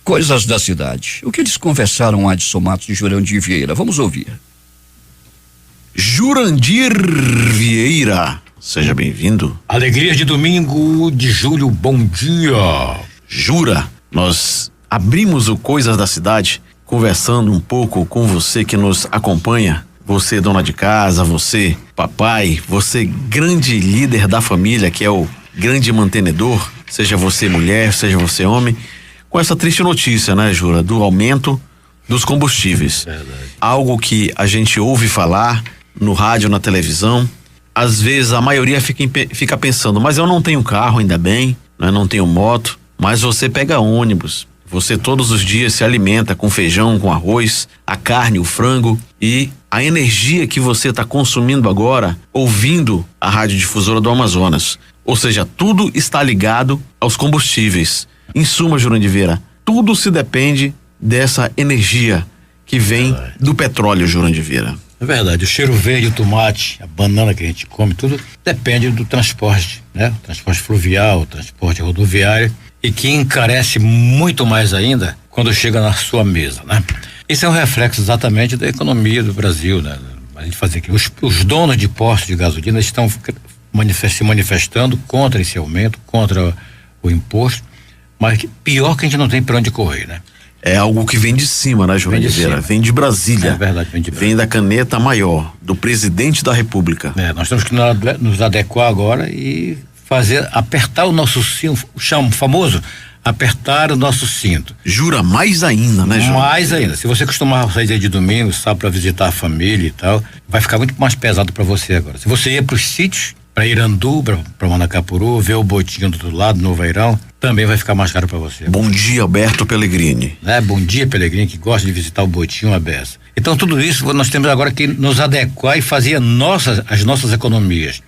coisas da cidade. O que eles conversaram, Adson Matos e Jurandir Vieira? Vamos ouvir. Jurandir Vieira, seja bem-vindo. Alegria de domingo de julho, bom dia. Jura, nós abrimos o Coisas da Cidade conversando um pouco com você que nos acompanha, você dona de casa, você papai, você grande líder da família, que é o grande mantenedor, seja você mulher, seja você homem, com essa triste notícia, né, Jura, do aumento dos combustíveis. Verdade. Algo que a gente ouve falar no rádio, na televisão. Às vezes a maioria fica pensando, mas eu não tenho carro, ainda bem, né? Não tenho moto, mas você pega ônibus, você todos os dias se alimenta com feijão, com arroz, a carne, o frango, e a energia que você está consumindo agora, ouvindo a Radiodifusora do Amazonas. Ou seja, tudo está ligado aos combustíveis. Em suma, Jurandir Vieira, tudo se depende dessa energia que vem do petróleo, Jurandir Vieira. É verdade, o cheiro verde, o tomate, a banana que a gente come, tudo depende do transporte, né? O transporte fluvial, o transporte rodoviário, e que encarece muito mais ainda quando chega na sua mesa, né? Isso é um reflexo exatamente da economia do Brasil, né? A gente fazer aqui, os donos de postos de gasolina estão se manifestando contra esse aumento, contra o imposto, mas pior que a gente não tem para onde correr, né? É algo que vem de cima, né, Jurandir Vieira? Vem de Brasília. É verdade, vem de Brasília. Vem da caneta maior, do presidente da República. Nós temos que nos adequar agora e apertar o nosso cinto, o famoso, apertar o nosso cinto. Jura, mais ainda, né, Jura? Mais ainda. Se você costumava sair dia de domingo, sabe, para visitar a família e tal, vai ficar muito mais pesado para você agora. Se você ia para os sítios, para Iranduba, para Manacapuru, ver o Botinho do outro lado, no Vairão, também vai ficar mais caro para você. Bom dia, Alberto Pellegrini. Bom dia, Pellegrini, que gosta de visitar o Botinho, a beça. Então, tudo isso nós temos agora que nos adequar e fazer as nossas economias.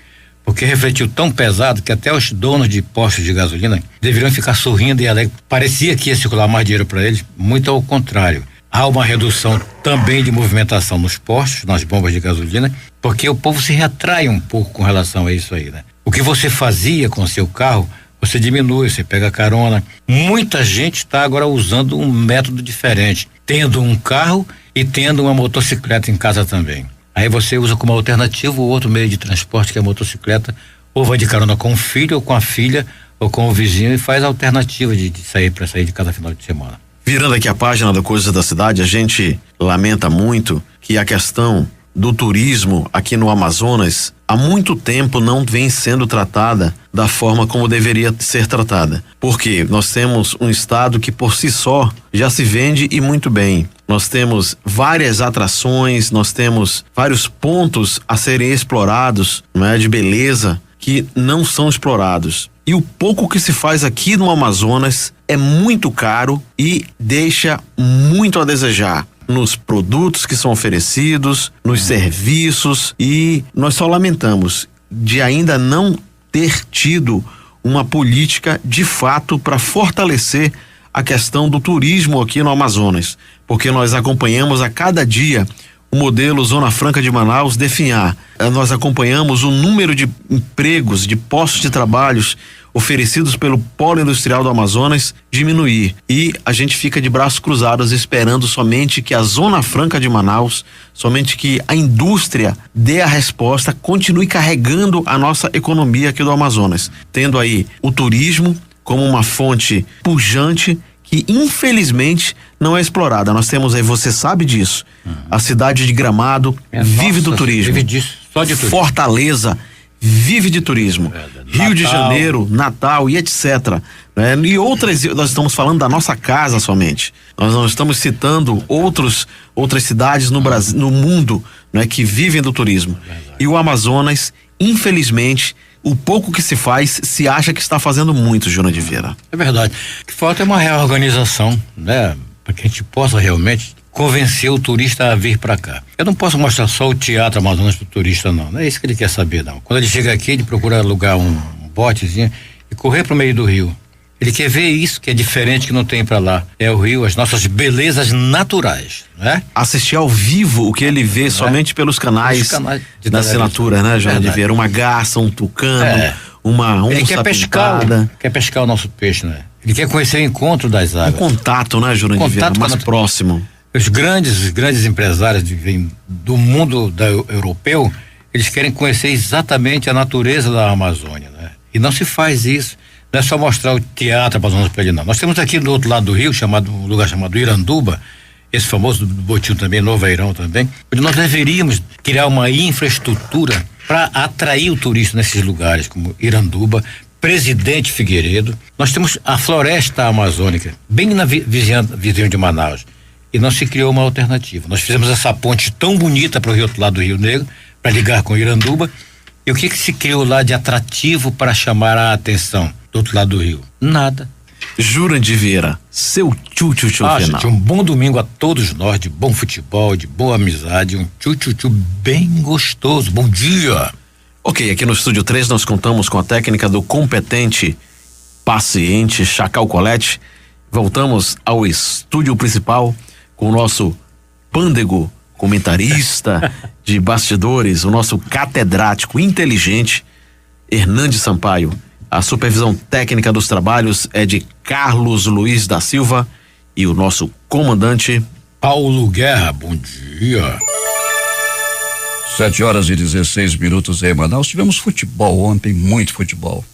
Porque refletiu tão pesado que até os donos de postos de gasolina deveriam ficar sorrindo e alegres. Parecia que ia circular mais dinheiro para eles, muito ao contrário. Há uma redução também de movimentação nos postos, nas bombas de gasolina, porque o povo se retrai um pouco com relação a isso aí, né? O que você fazia com o seu carro, você diminui, você pega carona. Muita gente está agora usando um método diferente, tendo um carro e tendo uma motocicleta em casa também. Aí você usa como alternativa o outro meio de transporte, que é a motocicleta, ou vai de carona com o filho, ou com a filha, ou com o vizinho, e faz a alternativa de sair de cada final de semana. Virando aqui a página do Coisas da Cidade, a gente lamenta muito que a questão do turismo aqui no Amazonas há muito tempo não vem sendo tratada da forma como deveria ser tratada. Porque nós temos um estado que por si só já se vende e muito bem. Nós temos várias atrações, nós temos vários pontos a serem explorados, não é, de beleza, que não são explorados. E o pouco que se faz aqui no Amazonas é muito caro e deixa muito a desejar nos produtos que são oferecidos, nos serviços, e nós só lamentamos de ainda não ter tido uma política de fato para fortalecer a questão do turismo aqui no Amazonas, porque nós acompanhamos a cada dia o modelo Zona Franca de Manaus definhar. Nós acompanhamos o número de empregos, de postos de trabalhos oferecidos pelo Polo Industrial do Amazonas diminuir. E a gente fica de braços cruzados esperando somente que a Zona Franca de Manaus, somente que a indústria dê a resposta, continue carregando a nossa economia aqui do Amazonas, tendo aí o turismo como uma fonte pujante que infelizmente não é explorada. Nós temos aí, você sabe disso, a cidade de Gramado vive do turismo. Vive disso. Só de turismo. Fortaleza vive de turismo. Rio de Janeiro, Natal e etc. Né? E outras, nós estamos falando da nossa casa somente. Nós não estamos citando outras cidades no Brasil, no mundo, né, que vivem do turismo. E o Amazonas, infelizmente, o pouco que se faz, se acha que está fazendo muito, Júnior de Vieira. É verdade. O que falta é uma reorganização, né? Para que a gente possa realmente convencer o turista a vir para cá. Eu não posso mostrar só o Teatro Amazonas pro turista, não. Não é isso que ele quer saber, não. Quando ele chega aqui, ele procura alugar um botezinho e correr pro meio do rio. Ele quer ver isso que é diferente, que não tem para lá. É o rio, as nossas belezas naturais, né? Assistir ao vivo o que ele vê somente pelos canais da assinatura, né, Júnior de Vieira? Uma garça, um tucano, uma onça ele quer pescar o nosso peixe, né? Ele quer conhecer o encontro das águas. Um contato, né, Júnior de Vieira? Mais próximo. Os grandes empresários do mundo europeu, eles querem conhecer exatamente a natureza da Amazônia, né? E não se faz isso. Não é só mostrar o Teatro Amazonas para ele, não. Nós temos aqui do outro lado do rio, um lugar chamado Iranduba, esse famoso do Botinho também, Novo Airão também, onde nós deveríamos criar uma infraestrutura para atrair o turista nesses lugares, como Iranduba, Presidente Figueiredo. Nós temos a floresta amazônica, bem na vizinha de Manaus, e não se criou uma alternativa. Nós fizemos essa ponte tão bonita para o outro lado do Rio Negro, para ligar com Iranduba, e o que se criou lá de atrativo para chamar a atenção do outro lado do rio? Nada. Júnior de Vieira, seu tchu-tchu-tchu final. Gente, um bom domingo a todos nós, de bom futebol, de boa amizade, um tchu-tchu-tchu bem gostoso. Bom dia! Ok, aqui no Estúdio 3 nós contamos com a técnica do competente, paciente Chacal Colette. Voltamos ao estúdio principal com o nosso pândego comentarista de bastidores, o nosso catedrático inteligente, Hernandes Sampaio. A supervisão técnica dos trabalhos é de Carlos Luiz da Silva e o nosso comandante Paulo Guerra. Bom dia. 7h16 em Manaus. Tivemos futebol ontem, muito futebol.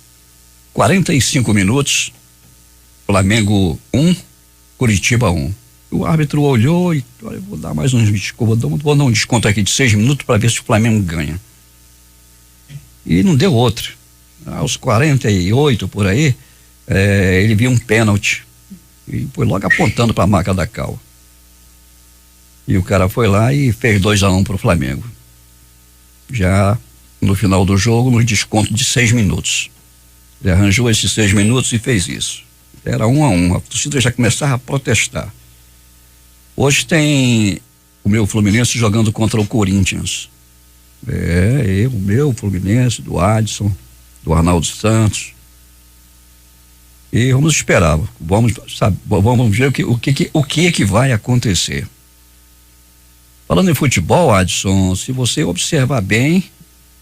45 minutos, Flamengo 1, Curitiba 1. O árbitro olhou e olha, vou dar mais uns desconto, vou dar um desconto aqui de 6 minutos para ver se o Flamengo ganha. E não deu outro. Aos 48 por aí, ele viu um pênalti e foi logo apontando para a marca da Cal. E o cara foi lá e fez 2-1 pro Flamengo. Já no final do jogo, no desconto de 6 minutos. Ele arranjou esses 6 minutos e fez isso. Era 1-1. A torcida já começava a protestar. Hoje tem o meu Fluminense jogando contra o Corinthians. O meu Fluminense, do Adson, do Arnaldo Santos. E vamos esperar. Vamos ver o que vai acontecer. Falando em futebol, Adson, se você observar bem,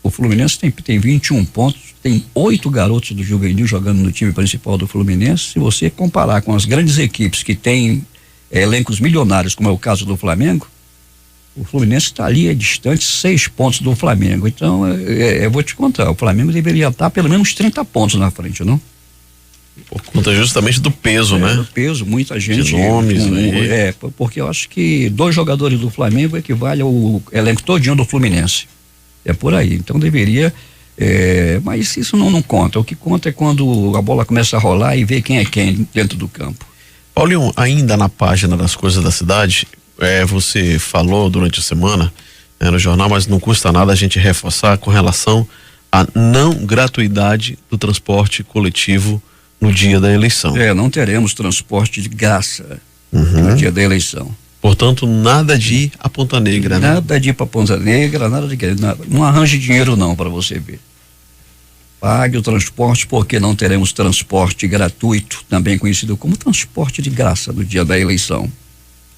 o Fluminense tem 21 pontos, tem 8 garotos do juvenil jogando no time principal do Fluminense. Se você comparar com as grandes equipes que têm elencos milionários, como é o caso do Flamengo, o Fluminense está ali distante 6 pontos do Flamengo. Então, eu vou te contar, o Flamengo deveria estar pelo menos 30 pontos na frente, não? Por conta justamente do peso, né? Do peso, muita gente. De nomes, porque eu acho que 2 jogadores do Flamengo equivale ao elenco todinho do Fluminense. É por aí. Então deveria. Mas isso não conta. O que conta é quando a bola começa a rolar e ver quem é quem dentro do campo. Paulinho, ainda na página das coisas da cidade, você falou durante a semana no jornal, mas não custa nada a gente reforçar com relação à não gratuidade do transporte coletivo no dia da eleição. Não teremos transporte de graça no dia da eleição. Portanto, nada de ir a Ponta Negra, né? Nada de ir para Ponta Negra, nada. Não arranje dinheiro não para você ver. Pague o transporte, porque não teremos transporte gratuito, também conhecido como transporte de graça no dia da eleição.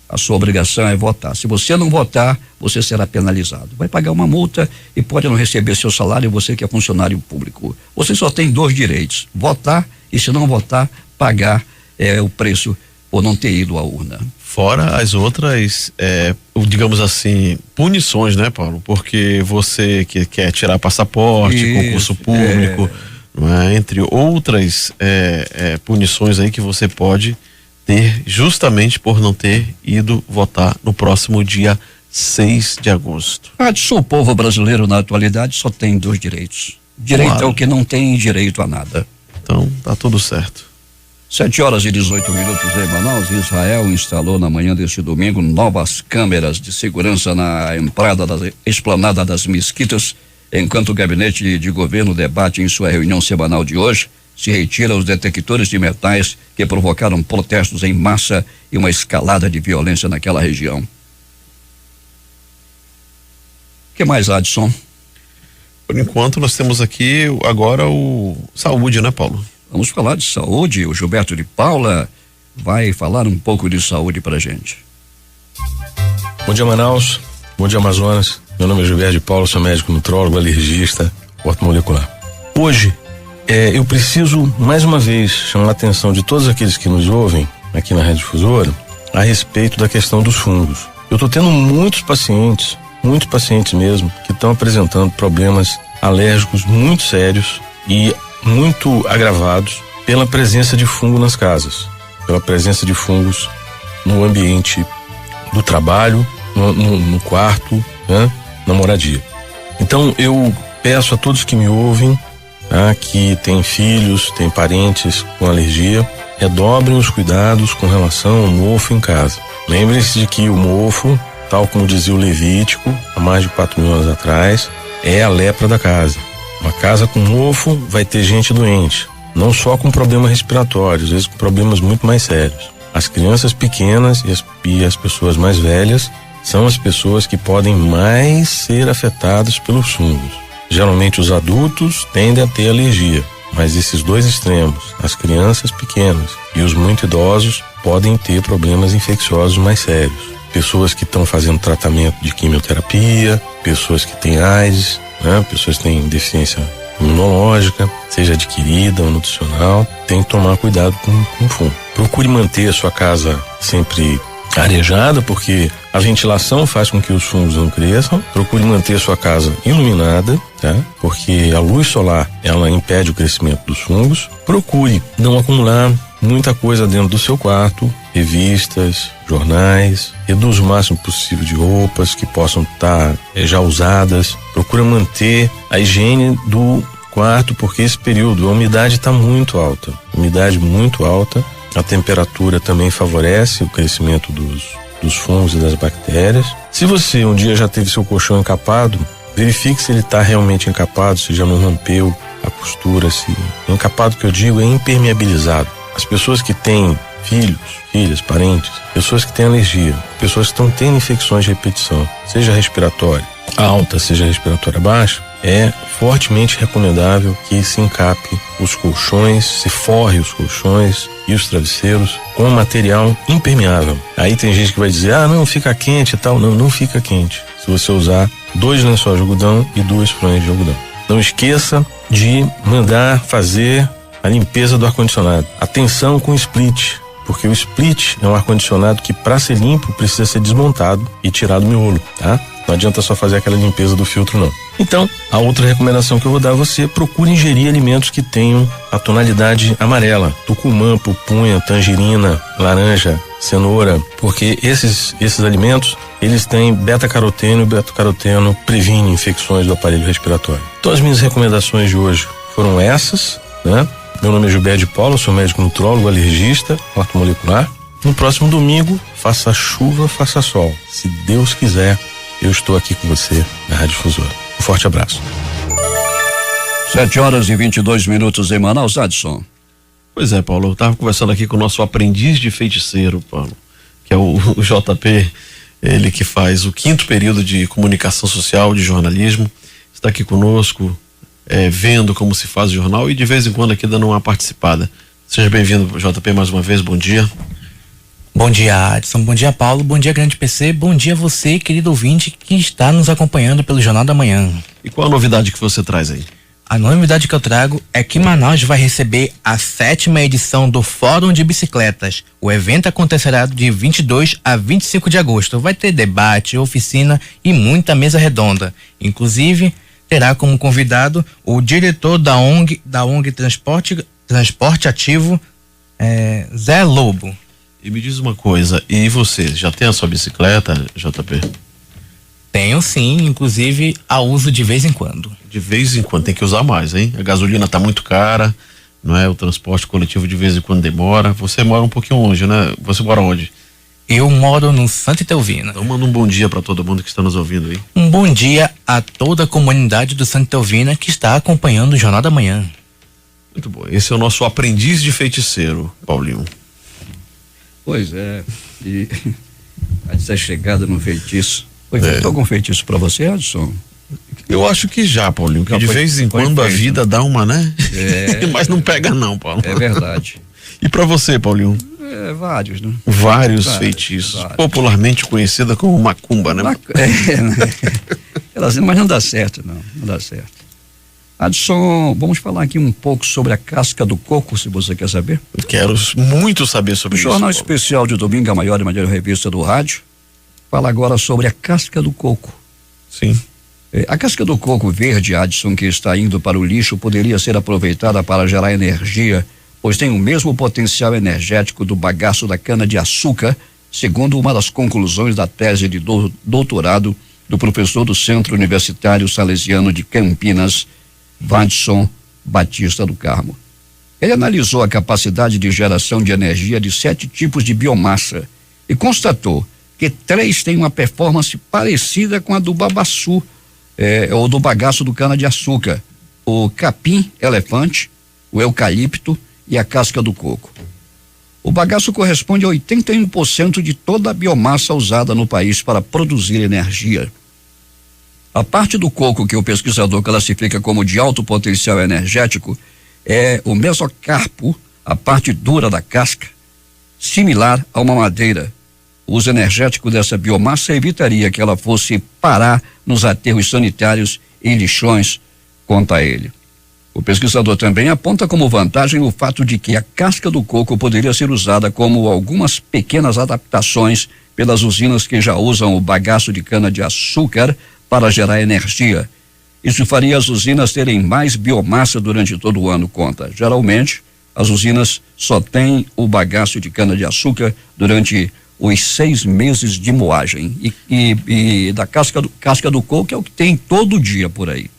A sua obrigação é votar. Se você não votar, você será penalizado. Vai pagar uma multa e pode não receber seu salário, você que é funcionário público. Você só tem 2 direitos: votar e, se não votar, pagar o preço por não ter ido à urna. Fora as outras, digamos assim, punições, né, Paulo? Porque você que quer tirar passaporte, concurso público, não é? Entre outras punições aí que você pode ter justamente por não ter ido votar no próximo dia 6 de agosto. Adson, o povo brasileiro na atualidade só tem 2 direitos. Direito Claro. ao que não tem, direito a nada. Então, tá tudo certo. 7h18 em Manaus. Israel instalou na manhã deste domingo novas câmeras de segurança na entrada da esplanada das mesquitas, enquanto o gabinete de governo debate em sua reunião semanal de hoje se retira os detectores de metais que provocaram protestos em massa e uma escalada de violência naquela região. O que mais, Adson? Por enquanto, nós temos aqui agora o saúde, né, Paulo? Vamos falar de saúde. O Gilberto de Paula vai falar um pouco de saúde pra gente. Bom dia, Manaus. Bom dia, Amazonas. Meu nome é Gilberto de Paula, sou médico nutrólogo, alergista, ortomolecular. Hoje, eu preciso, mais uma vez, chamar a atenção de todos aqueles que nos ouvem aqui na Rádio Difusora a respeito da questão dos fungos. Eu estou tendo muitos pacientes mesmo, que estão apresentando problemas alérgicos muito sérios e muito agravados pela presença de fungo nas casas, pela presença de fungos no ambiente do trabalho, no quarto, né, na moradia. Então eu peço a todos que me ouvem, tá, que têm filhos, têm parentes com alergia, redobrem os cuidados com relação ao mofo em casa. Lembrem-se de que o mofo, tal como dizia o Levítico, há mais de 4.000 anos atrás, é a lepra da casa. Uma casa com mofo vai ter gente doente, não só com problemas respiratórios, às vezes com problemas muito mais sérios. As crianças pequenas e as pessoas mais velhas são as pessoas que podem mais ser afetadas pelos fungos. Geralmente os adultos tendem a ter alergia, mas esses dois extremos, as crianças pequenas e os muito idosos, podem ter problemas infecciosos mais sérios. Pessoas que estão fazendo tratamento de quimioterapia, pessoas que têm AIDS, né? Pessoas que têm deficiência imunológica, seja adquirida ou nutricional, tem que tomar cuidado com o fungo. Procure manter a sua casa sempre arejada, porque a ventilação faz com que os fungos não cresçam. Procure manter a sua casa iluminada, tá? Porque a luz solar, ela impede o crescimento dos fungos. Procure não acumular muita coisa dentro do seu quarto, revistas, jornais, reduz o máximo possível de roupas que possam estar já usadas. Procura manter a higiene do quarto, porque esse período a umidade está muito alta, a temperatura também favorece o crescimento dos fungos e das bactérias. Se você um dia já teve seu colchão encapado, verifique se ele está realmente encapado, se já não rompeu a costura, se encapado que eu digo é impermeabilizado. As pessoas que têm filhos, filhas, parentes, pessoas que têm alergia, pessoas que estão tendo infecções de repetição, seja respiratória alta, seja respiratória baixa, é fortemente recomendável que se encape os colchões, se forre os colchões e os travesseiros com material impermeável. Aí tem gente que vai dizer, não, fica quente e tal. Não fica quente se você usar 2 lençóis de algodão e 2 fronhas de algodão. Não esqueça de mandar fazer a limpeza do ar-condicionado. Atenção com o split, porque o split é um ar-condicionado que, para ser limpo, precisa ser desmontado e tirado do miolo, tá? Não adianta só fazer aquela limpeza do filtro, não. Então, a outra recomendação que eu vou dar a você, procure ingerir alimentos que tenham a tonalidade amarela. Tucumã, pupunha, tangerina, laranja, cenoura, porque esses alimentos, eles têm beta-caroteno, e o beta-caroteno previne infecções do aparelho respiratório. Então, as minhas recomendações de hoje foram essas, né? Meu nome é Gilberto de Paula, sou médico nutrólogo, alergista, ortomolecular. No próximo domingo, faça chuva, faça sol. Se Deus quiser, eu estou aqui com você na Rádio Difusora. Um forte abraço. 7h22 em Manaus, Adson. Pois é, Paulo, eu estava conversando aqui com o nosso aprendiz de feiticeiro, Paulo, que é o JP, ele que faz o 5º período de comunicação social, de jornalismo, está aqui conosco, vendo como se faz o jornal e de vez em quando aqui dando uma participada. Seja bem-vindo, JP, mais uma vez, bom dia. Bom dia, Adson, bom dia, Paulo, bom dia, grande PC, bom dia você, querido ouvinte que está nos acompanhando pelo Jornal da Manhã. E qual a novidade que você traz aí? A novidade que eu trago é que Manaus vai receber a 7ª edição do Fórum de Bicicletas. O evento acontecerá de 22 a 25 de agosto. Vai ter debate, oficina e muita mesa redonda. Inclusive, terá como convidado o diretor da ONG Transporte Ativo, Zé Lobo. E me diz uma coisa, e você, já tem a sua bicicleta, JP? Tenho sim, inclusive a uso de vez em quando. De vez em quando, tem que usar mais, hein? A gasolina tá muito cara, não é? O transporte coletivo de vez em quando demora. Você mora um pouquinho longe, né? Você mora onde? Eu moro no Santa Etelvina. Então manda um bom dia para todo mundo que está nos ouvindo aí. Um bom dia a toda a comunidade do Santa Etelvina que está acompanhando o Jornal da Manhã. Muito bom. Esse é o nosso aprendiz de feiticeiro, Paulinho. Pois é. E essa chegada no feitiço. Foi feito algum feitiço para você, Adson? Eu acho que já, Paulinho, que Já de vez em quando a vida dá uma, né? Mas não pega não, Paulo. É verdade. E para você, Paulinho? Vários, né? Vários feitiços. Vários. Popularmente conhecida como macumba, né? Mas não dá certo, não dá certo. Adson, vamos falar aqui um pouco sobre a casca do coco, se você quer saber. Quero muito saber sobre isso. O Jornal Especial de domingo, a maior e melhor revista do rádio, fala agora sobre a casca do coco. Sim. A casca do coco verde, Adson, que está indo para o lixo, poderia ser aproveitada para gerar energia, pois tem o mesmo potencial energético do bagaço da cana-de-açúcar, segundo uma das conclusões da tese de doutorado do professor do Centro Universitário Salesiano de Campinas, Vadson Batista do Carmo. Ele analisou a capacidade de geração de energia de 7 tipos de biomassa e constatou que 3 têm uma performance parecida com a do babaçu, ou do bagaço do cana-de-açúcar: o capim-elefante, o eucalipto e a casca do coco. O bagaço corresponde a 81% de toda a biomassa usada no país para produzir energia. A parte do coco que o pesquisador classifica como de alto potencial energético é o mesocarpo, a parte dura da casca, similar a uma madeira. O uso energético dessa biomassa evitaria que ela fosse parar nos aterros sanitários e lixões, conta ele. O pesquisador também aponta como vantagem o fato de que a casca do coco poderia ser usada como algumas pequenas adaptações pelas usinas que já usam o bagaço de cana-de-açúcar para gerar energia. Isso faria as usinas terem mais biomassa durante todo o ano, conta. Geralmente, as usinas só têm o bagaço de cana-de-açúcar durante os 6 meses de moagem. E da casca do coco é o que tem todo dia por aí.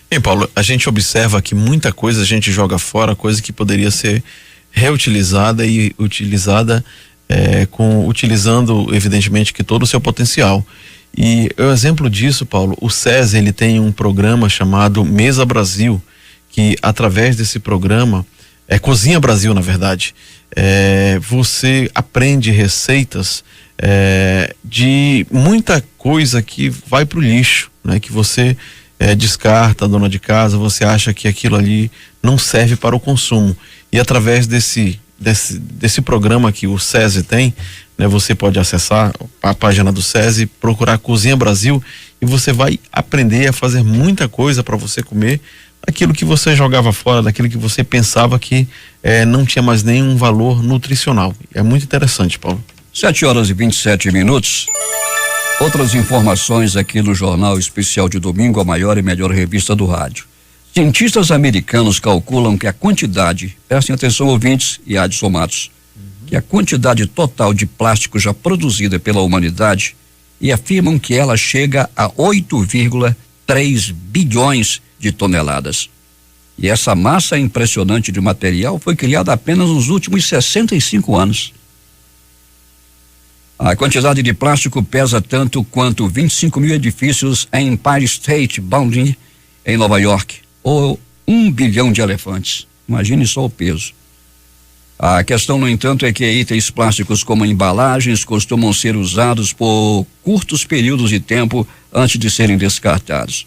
Bem, Paulo, a gente observa que muita coisa a gente joga fora, coisa que poderia ser reutilizada e utilizada, utilizando, evidentemente, que todo o seu potencial. E o exemplo disso, Paulo, o SESI, ele tem um programa chamado Mesa Brasil, que através desse programa, Cozinha Brasil, na verdade, você aprende receitas de muita coisa que vai pro lixo, né? Que você descarta, dona de casa, você acha que aquilo ali não serve para o consumo. E através desse programa que o SESI tem, né, você pode acessar a página do SESI, procurar Cozinha Brasil, e você vai aprender a fazer muita coisa para você comer aquilo que você jogava fora, daquilo que você pensava que não tinha mais nenhum valor nutricional. É muito interessante, Paulo. 7h27. Outras informações aqui no Jornal Especial de domingo, a maior e melhor revista do rádio. Cientistas americanos calculam que a quantidade, prestem atenção ouvintes e Adson Matos, que a quantidade total de plástico já produzida pela humanidade, e afirmam que ela chega a 8,3 bilhões de toneladas. E essa massa impressionante de material foi criada apenas nos últimos 65 anos. A quantidade de plástico pesa tanto quanto 25 mil edifícios em Empire State Building, em Nova York, ou 1 bilhão de elefantes. Imagine só o peso. A questão, no entanto, é que itens plásticos como embalagens costumam ser usados por curtos períodos de tempo antes de serem descartados.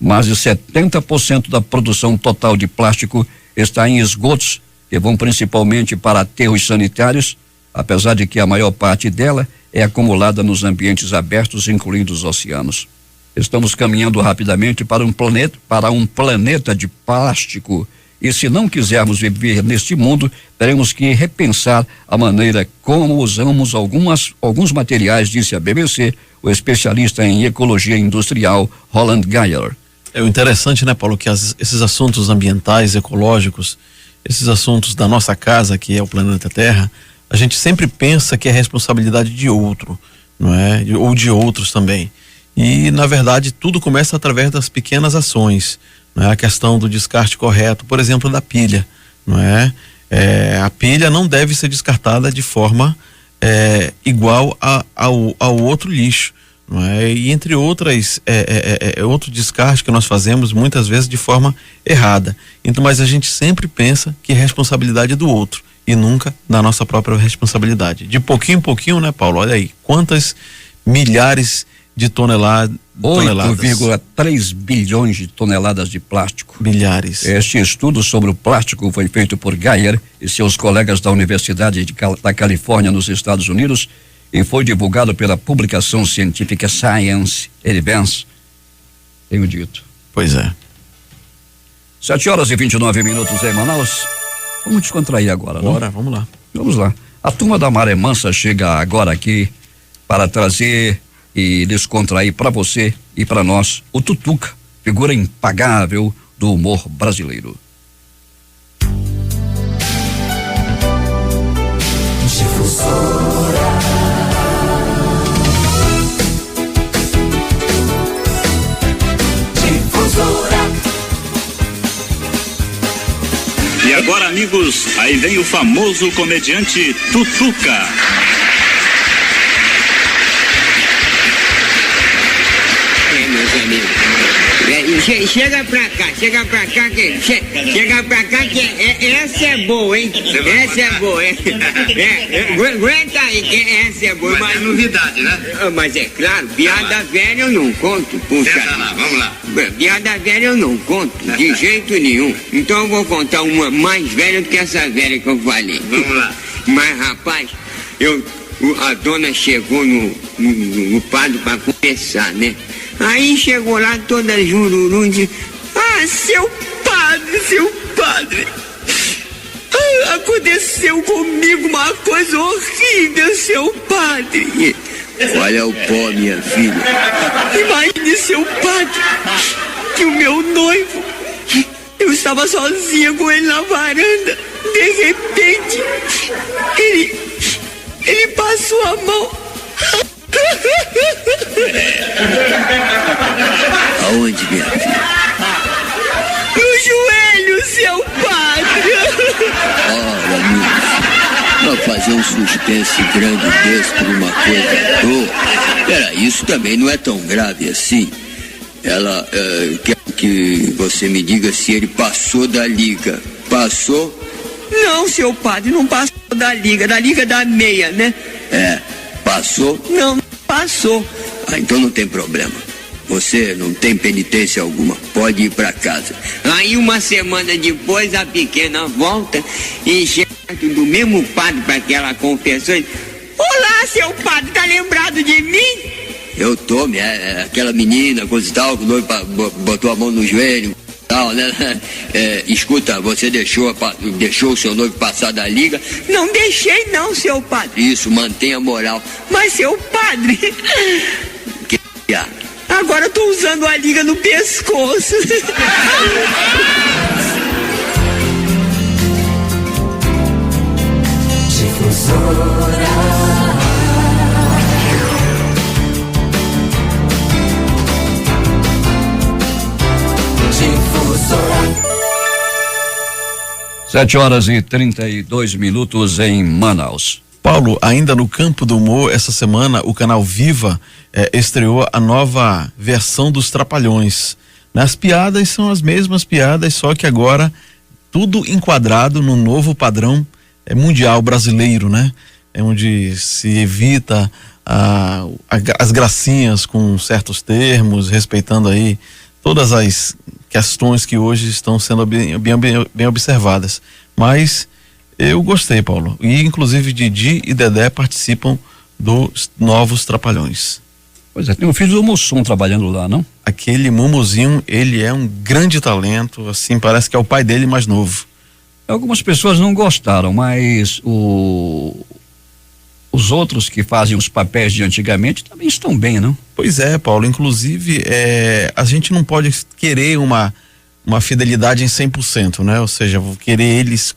Mais de 70% da produção total de plástico está em esgotos, que vão principalmente para aterros sanitários, apesar de que a maior parte dela é acumulada nos ambientes abertos, incluindo os oceanos. Estamos caminhando rapidamente para um planeta de plástico. E se não quisermos viver neste mundo, teremos que repensar a maneira como usamos alguns materiais, disse a BBC, o especialista em ecologia industrial Roland Geyer. É o interessante, né, Paulo, que esses assuntos ambientais, ecológicos, esses assuntos da nossa casa, que é o planeta Terra, a gente sempre pensa que é responsabilidade de outro, não é? Ou de outros também. E, na verdade, tudo começa através das pequenas ações, não é? A questão do descarte correto, por exemplo, da pilha, não é? A pilha não deve ser descartada de forma igual ao outro lixo, não é? E entre outras, outro descarte que nós fazemos muitas vezes de forma errada. Então, mas a gente sempre pensa que a responsabilidade é do outro e nunca da nossa própria responsabilidade. De pouquinho em pouquinho, né, Paulo? Olha aí, quantas milhares de toneladas. 8,3 bilhões de toneladas de plástico. Milhares. Este estudo sobre o plástico foi feito por Geyer e seus colegas da Universidade da Califórnia, nos Estados Unidos, e foi divulgado pela publicação científica Science Advance. Tenho dito. Pois é. 7h29 em Manaus. Vamos descontrair agora, não? Bora, vamos lá. Vamos lá. A turma da Maré Mansa chega agora aqui para trazer e descontrair para você e para nós o Tutuca, figura impagável do humor brasileiro. E agora, amigos, aí vem o famoso comediante Tutuca. Meus amigos, chega pra cá que essa é boa, hein? Essa é boa, hein? Aguenta aí que essa é boa. Mas é novidade, né? Mas é claro, piada velha eu não conto, puxa. Vamos lá. Piada velha eu não conto, de jeito nenhum. Então eu vou contar uma mais velha do que essa velha que eu falei. Vamos lá. Mas, rapaz, a dona chegou no padre pra conversar, né? Aí chegou lá toda jururu e disse: seu padre, aconteceu comigo uma coisa horrível, seu padre. Olha o pó, minha filha. Imagine, seu padre, que o meu noivo, eu estava sozinha com ele na varanda, de repente, ele passou a mão. Aonde, minha filha? No joelho, seu padre. Ora, minha filha, pra fazer um suspense grande desse por uma coisa. Peraí, isso também não é tão grave assim. Ela quer que você me diga se ele passou da liga. Passou? Não, seu padre, não passou da liga da meia, né? Passou? Não passou. Então não tem problema. Você não tem penitência alguma. Pode ir pra casa. Aí uma semana depois a pequena volta e chega do mesmo padre pra que ela confessou. Olá, seu padre, tá lembrado de mim? Eu tô, aquela menina, coisa e tal, que o noivo botou a mão no joelho. Tal, né? Escuta, você deixou o seu noivo passar da liga? Não deixei não, seu padre. Isso, mantenha a moral. Mas, seu padre, agora eu tô usando a liga no pescoço. Difusora. 7h32 em Manaus. Paulo, ainda no campo do humor, essa semana o canal Viva estreou a nova versão dos Trapalhões. As piadas são as mesmas piadas, só que agora tudo enquadrado no novo padrão mundial brasileiro, né? É onde se evita as gracinhas com certos termos, respeitando aí todas as questões que hoje estão sendo bem observadas. Mas eu gostei, Paulo. E inclusive Didi e Dedé participam dos novos Trapalhões. Pois é, tem o filho do Mussum trabalhando lá, não? Aquele Mumuzinho, ele é um grande talento, assim, parece que é o pai dele mais novo. Algumas pessoas não gostaram, mas os outros que fazem os papéis de antigamente também estão bem, não? Pois é, Paulo, inclusive a gente não pode querer uma fidelidade em 100%, né? Ou seja, querer eles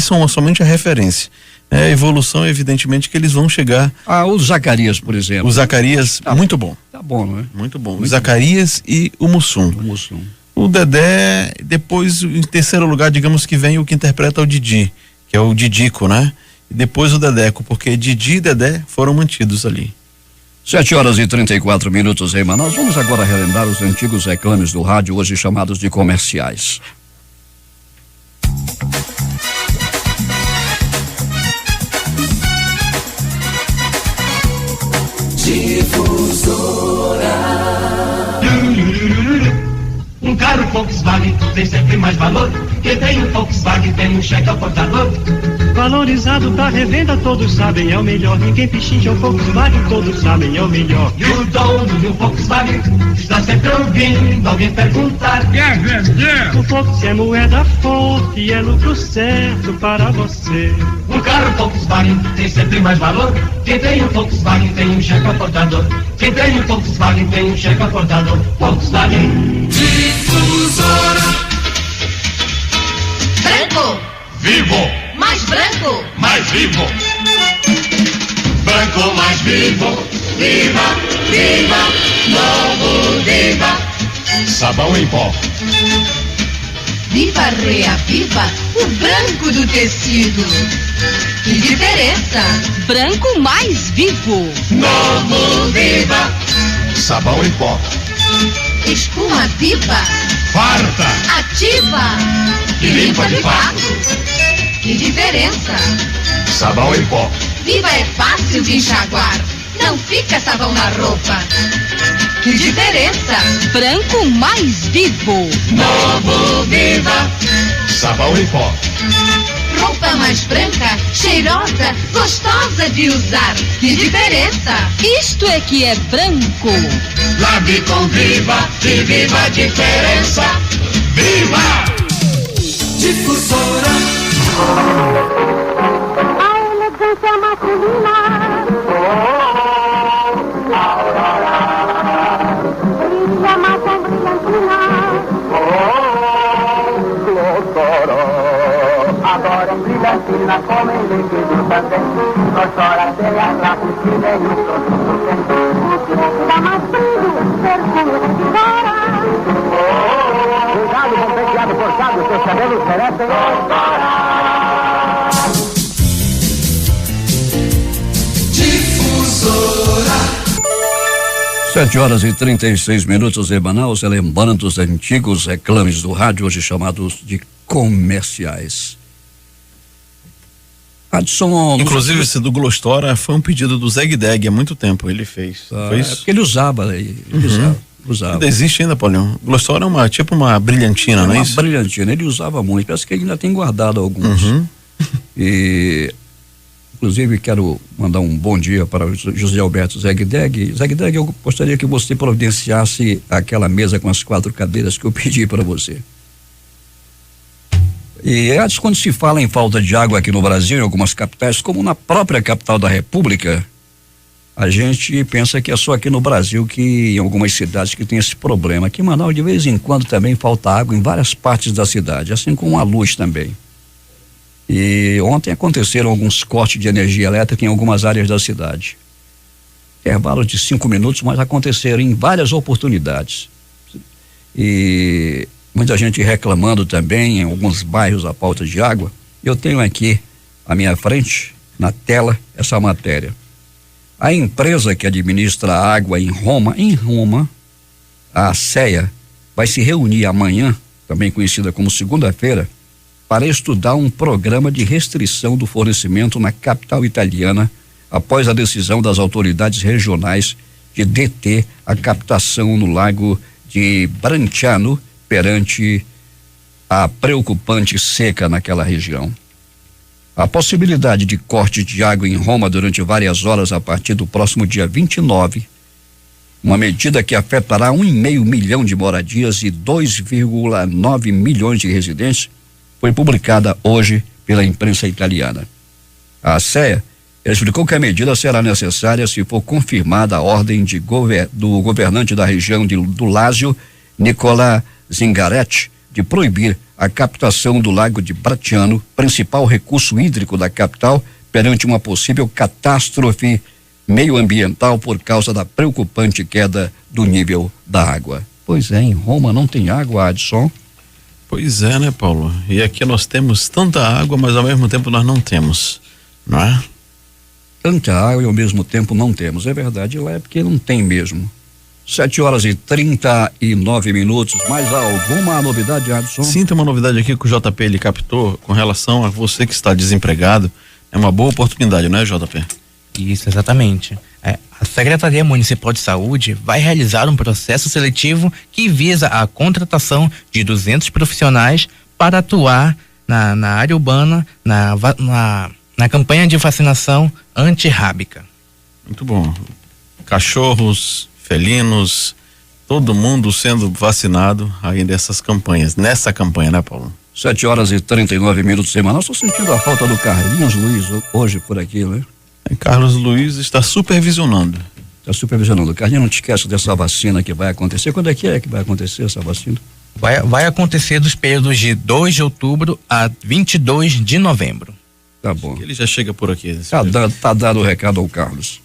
são somente a referência. A evolução, evidentemente, que eles vão chegar. O Zacarias, por exemplo. O Zacarias, muito bom. Tá bom, não é? Muito bom. Muito Zacarias e o Mussum. O Dedé, depois, em terceiro lugar, digamos que vem o que interpreta o Didi, que é o Didico, né? E depois o Dedeco, porque Didi e Dedé foram mantidos ali. 7h34 em Manaus. Vamos agora relembrar os antigos reclames do rádio, hoje chamados de comerciais. Um carro Volkswagen tem sempre mais valor. Quem tem um Volkswagen tem um cheque ao portador. Valorizado pra revenda, todos sabem, é o melhor. Ninguém pichincha o Volkswagen, todos sabem, é o melhor. E o dono do Volkswagen está sempre ouvindo alguém perguntar. O Volkswagen é moeda forte, é lucro certo para você. Um carro Volkswagen tem sempre mais valor. Quem tem um Volkswagen tem um cheque ao portador. Quem tem um Volkswagen tem um cheque ao portador. Volkswagen Difusora. Branco, Vivo, mais branco, mais vivo. Branco mais vivo. Viva, viva, novo viva. Sabão em pó. Viva reaviva o branco do tecido. Que diferença! Branco mais vivo. Novo viva. Sabão em pó. Espuma viva, Farta. ativa E limpa de fato. Que diferença! Sabão em pó. Viva é fácil de enxaguar. Não fica sabão na roupa. Que diferença! Branco mais vivo. Novo viva. Sabão em pó. Roupa mais branca, cheirosa, gostosa de usar. Que diferença! Isto é que é branco. Lave com Viva e viva a diferença. Viva! Difusora. A elegância masculina. Aurora. Brilha mais com brilhantina. Agora em brilhantina, como em líquido também. Nós chora sem a laputina e o produto tem. O que dá mais brilho, perfume de Cuidado com o penteado cortado, seus cabelos merecem Difusora. 7h36 em Manaus, lembrando os antigos reclames do rádio, hoje chamados de comerciais. Adson. Inclusive, esse do Glostora foi um pedido do Zeg Deg há muito tempo, ele fez. Foi isso? É porque ele usava, usava. Ainda existe ainda, Paulinho. Glostora é tipo uma brilhantina, não é isso? Uma brilhantina, ele usava muito, parece que ele ainda tem guardado alguns. E inclusive quero mandar um bom dia para o José Alberto Zeg Deg. Zeg Deg, eu gostaria que você providenciasse aquela mesa com as 4 cadeiras que eu pedi para você. E antes, quando se fala em falta de água aqui no Brasil, em algumas capitais, como na própria capital da República, a gente pensa que é só aqui no Brasil que em algumas cidades que tem esse problema. Aqui em Manaus, de vez em quando, também falta água em várias partes da cidade, assim como a luz também. E ontem aconteceram alguns cortes de energia elétrica em algumas áreas da cidade. Intervalo de 5 minutos, mas aconteceram em várias oportunidades. E muita gente reclamando também em alguns bairros a falta de água. Eu tenho aqui à minha frente, na tela, essa matéria. A empresa que administra a água em Roma, a ACEA, vai se reunir amanhã, também conhecida como segunda-feira, para estudar um programa de restrição do fornecimento na capital italiana após a decisão das autoridades regionais de deter a captação no lago de Bracciano perante a preocupante seca naquela região. A possibilidade de corte de água em Roma durante várias horas a partir do próximo dia 29, uma medida que afetará 1,5 milhão de moradias e 2,9 milhões de residentes, foi publicada hoje pela imprensa italiana. A ACEA explicou que a medida será necessária se for confirmada a ordem do governante da região do Lásio, Nicola Zingaretti, de proibir a captação do lago de Bracciano, principal recurso hídrico da capital, perante uma possível catástrofe meioambiental por causa da preocupante queda do nível da água. Pois é, em Roma não tem água, Adson. Pois é, né, Paulo? E aqui nós temos tanta água, mas ao mesmo tempo nós não temos, não é? Tanta água e ao mesmo tempo não temos. É verdade, lá é porque não tem mesmo. 7h39. Mais alguma novidade, Adson? Sim, tem uma novidade aqui que o JP ele captou com relação a você que está desempregado. É uma boa oportunidade, não é, JP? Isso, exatamente. A Secretaria Municipal de Saúde vai realizar um processo seletivo que visa a contratação de 200 profissionais para atuar na área urbana, na campanha de vacinação antirrábica. Muito bom. Cachorros, felinos, todo mundo sendo vacinado aí nessa campanha, né, Paulo? 7h39, semanal. Estou sentindo a falta do Carlinhos Luiz hoje por aqui, né? Carlos Luiz está supervisionando. Carlinhos, não te esqueça dessa vacina que vai acontecer. Quando é que vai acontecer essa vacina? Vai acontecer dos períodos de 2 de outubro a 22 de novembro. Tá bom. Ele já chega por aqui. Tá dado o recado ao Carlos.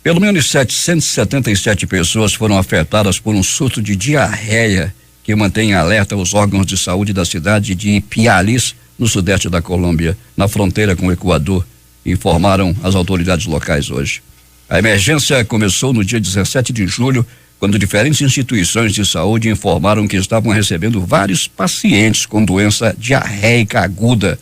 Pelo menos 777 pessoas foram afetadas por um surto de diarreia que mantém em alerta os órgãos de saúde da cidade de Pialis, no sudeste da Colômbia, na fronteira com o Equador, informaram as autoridades locais hoje. A emergência começou no dia 17 de julho, quando diferentes instituições de saúde informaram que estavam recebendo vários pacientes com doença diarreica aguda,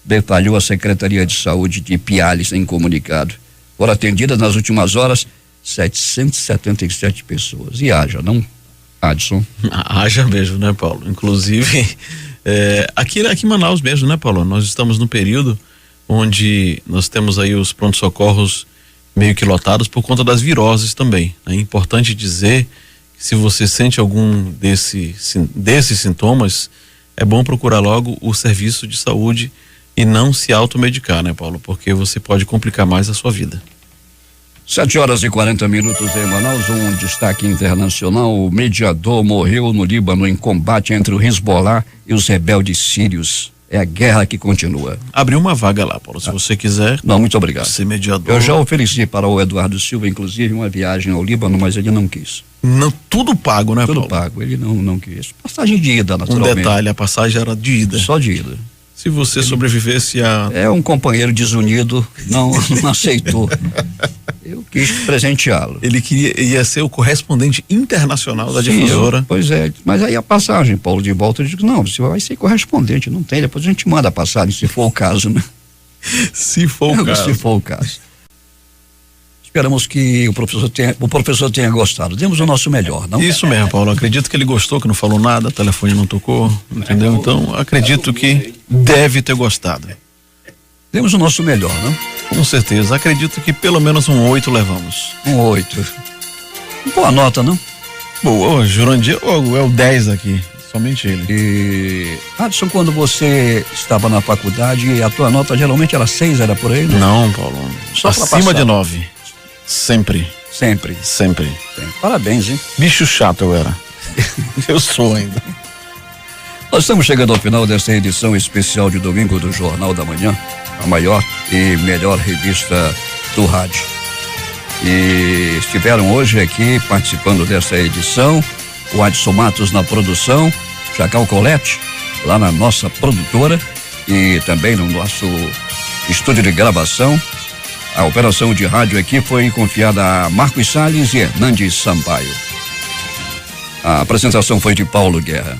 detalhou a Secretaria de Saúde de Pialis em comunicado. Foram atendidas nas últimas horas 777 pessoas. E haja, não, Adson? Haja mesmo, né, Paulo? Inclusive, aqui em Manaus mesmo, né, Paulo? Nós estamos no período onde nós temos aí os prontos-socorros meio que lotados por conta das viroses também. É importante dizer que se você sente algum desses sintomas, é bom procurar logo o serviço de saúde e não se automedicar, né, Paulo? Porque você pode complicar mais a sua vida. 7h40 em Manaus. Um destaque internacional: o mediador morreu no Líbano em combate entre o Hezbollah e os rebeldes sírios. É a guerra que continua. Abriu uma vaga lá, Paulo, se você quiser. Não, muito obrigado. Ser mediador. Eu já ofereci para o Eduardo Silva, inclusive, uma viagem ao Líbano, mas ele não quis. Não, tudo pago, né, Paulo? Tudo pago, ele não quis. Passagem de ida, naturalmente. Um detalhe, a passagem era de ida. Só de ida. Se você sobrevivesse a... É um companheiro desunido, não aceitou. Eu quis presenteá-lo. Ele ia ser o correspondente internacional da difusora. Pois é, mas aí a passagem, Paulo, de volta, eu digo, não, você vai ser correspondente, não tem, depois a gente manda a passagem, se for o caso, né? Se for o caso. Se for o caso. Esperamos que o professor tenha gostado. Demos o nosso melhor, não? Isso mesmo, Paulo. Acredito que ele gostou, que não falou nada, o telefone não tocou, entendeu? Então, acredito que deve ter gostado. Demos o nosso melhor, não? Com certeza. Acredito que pelo menos um 8 levamos. Um 8. Boa nota, não? Boa, Jurandir é o 10 aqui. Somente ele. E, Adson, quando você estava na faculdade, a tua nota geralmente era 6, era por aí, né? Não, Paulo. Só acima de 9. Sempre. Parabéns, hein? Bicho chato eu era. Eu sou ainda. Nós estamos chegando ao final dessa edição especial de domingo do Jornal da Manhã, a maior e melhor revista do rádio. E estiveram hoje aqui participando dessa edição o Adson Matos na produção, Chacal Colette lá na nossa produtora e também no nosso estúdio de gravação. A operação de rádio aqui foi confiada a Marcos Salles e Hernandes Sampaio. A apresentação foi de Paulo Guerra.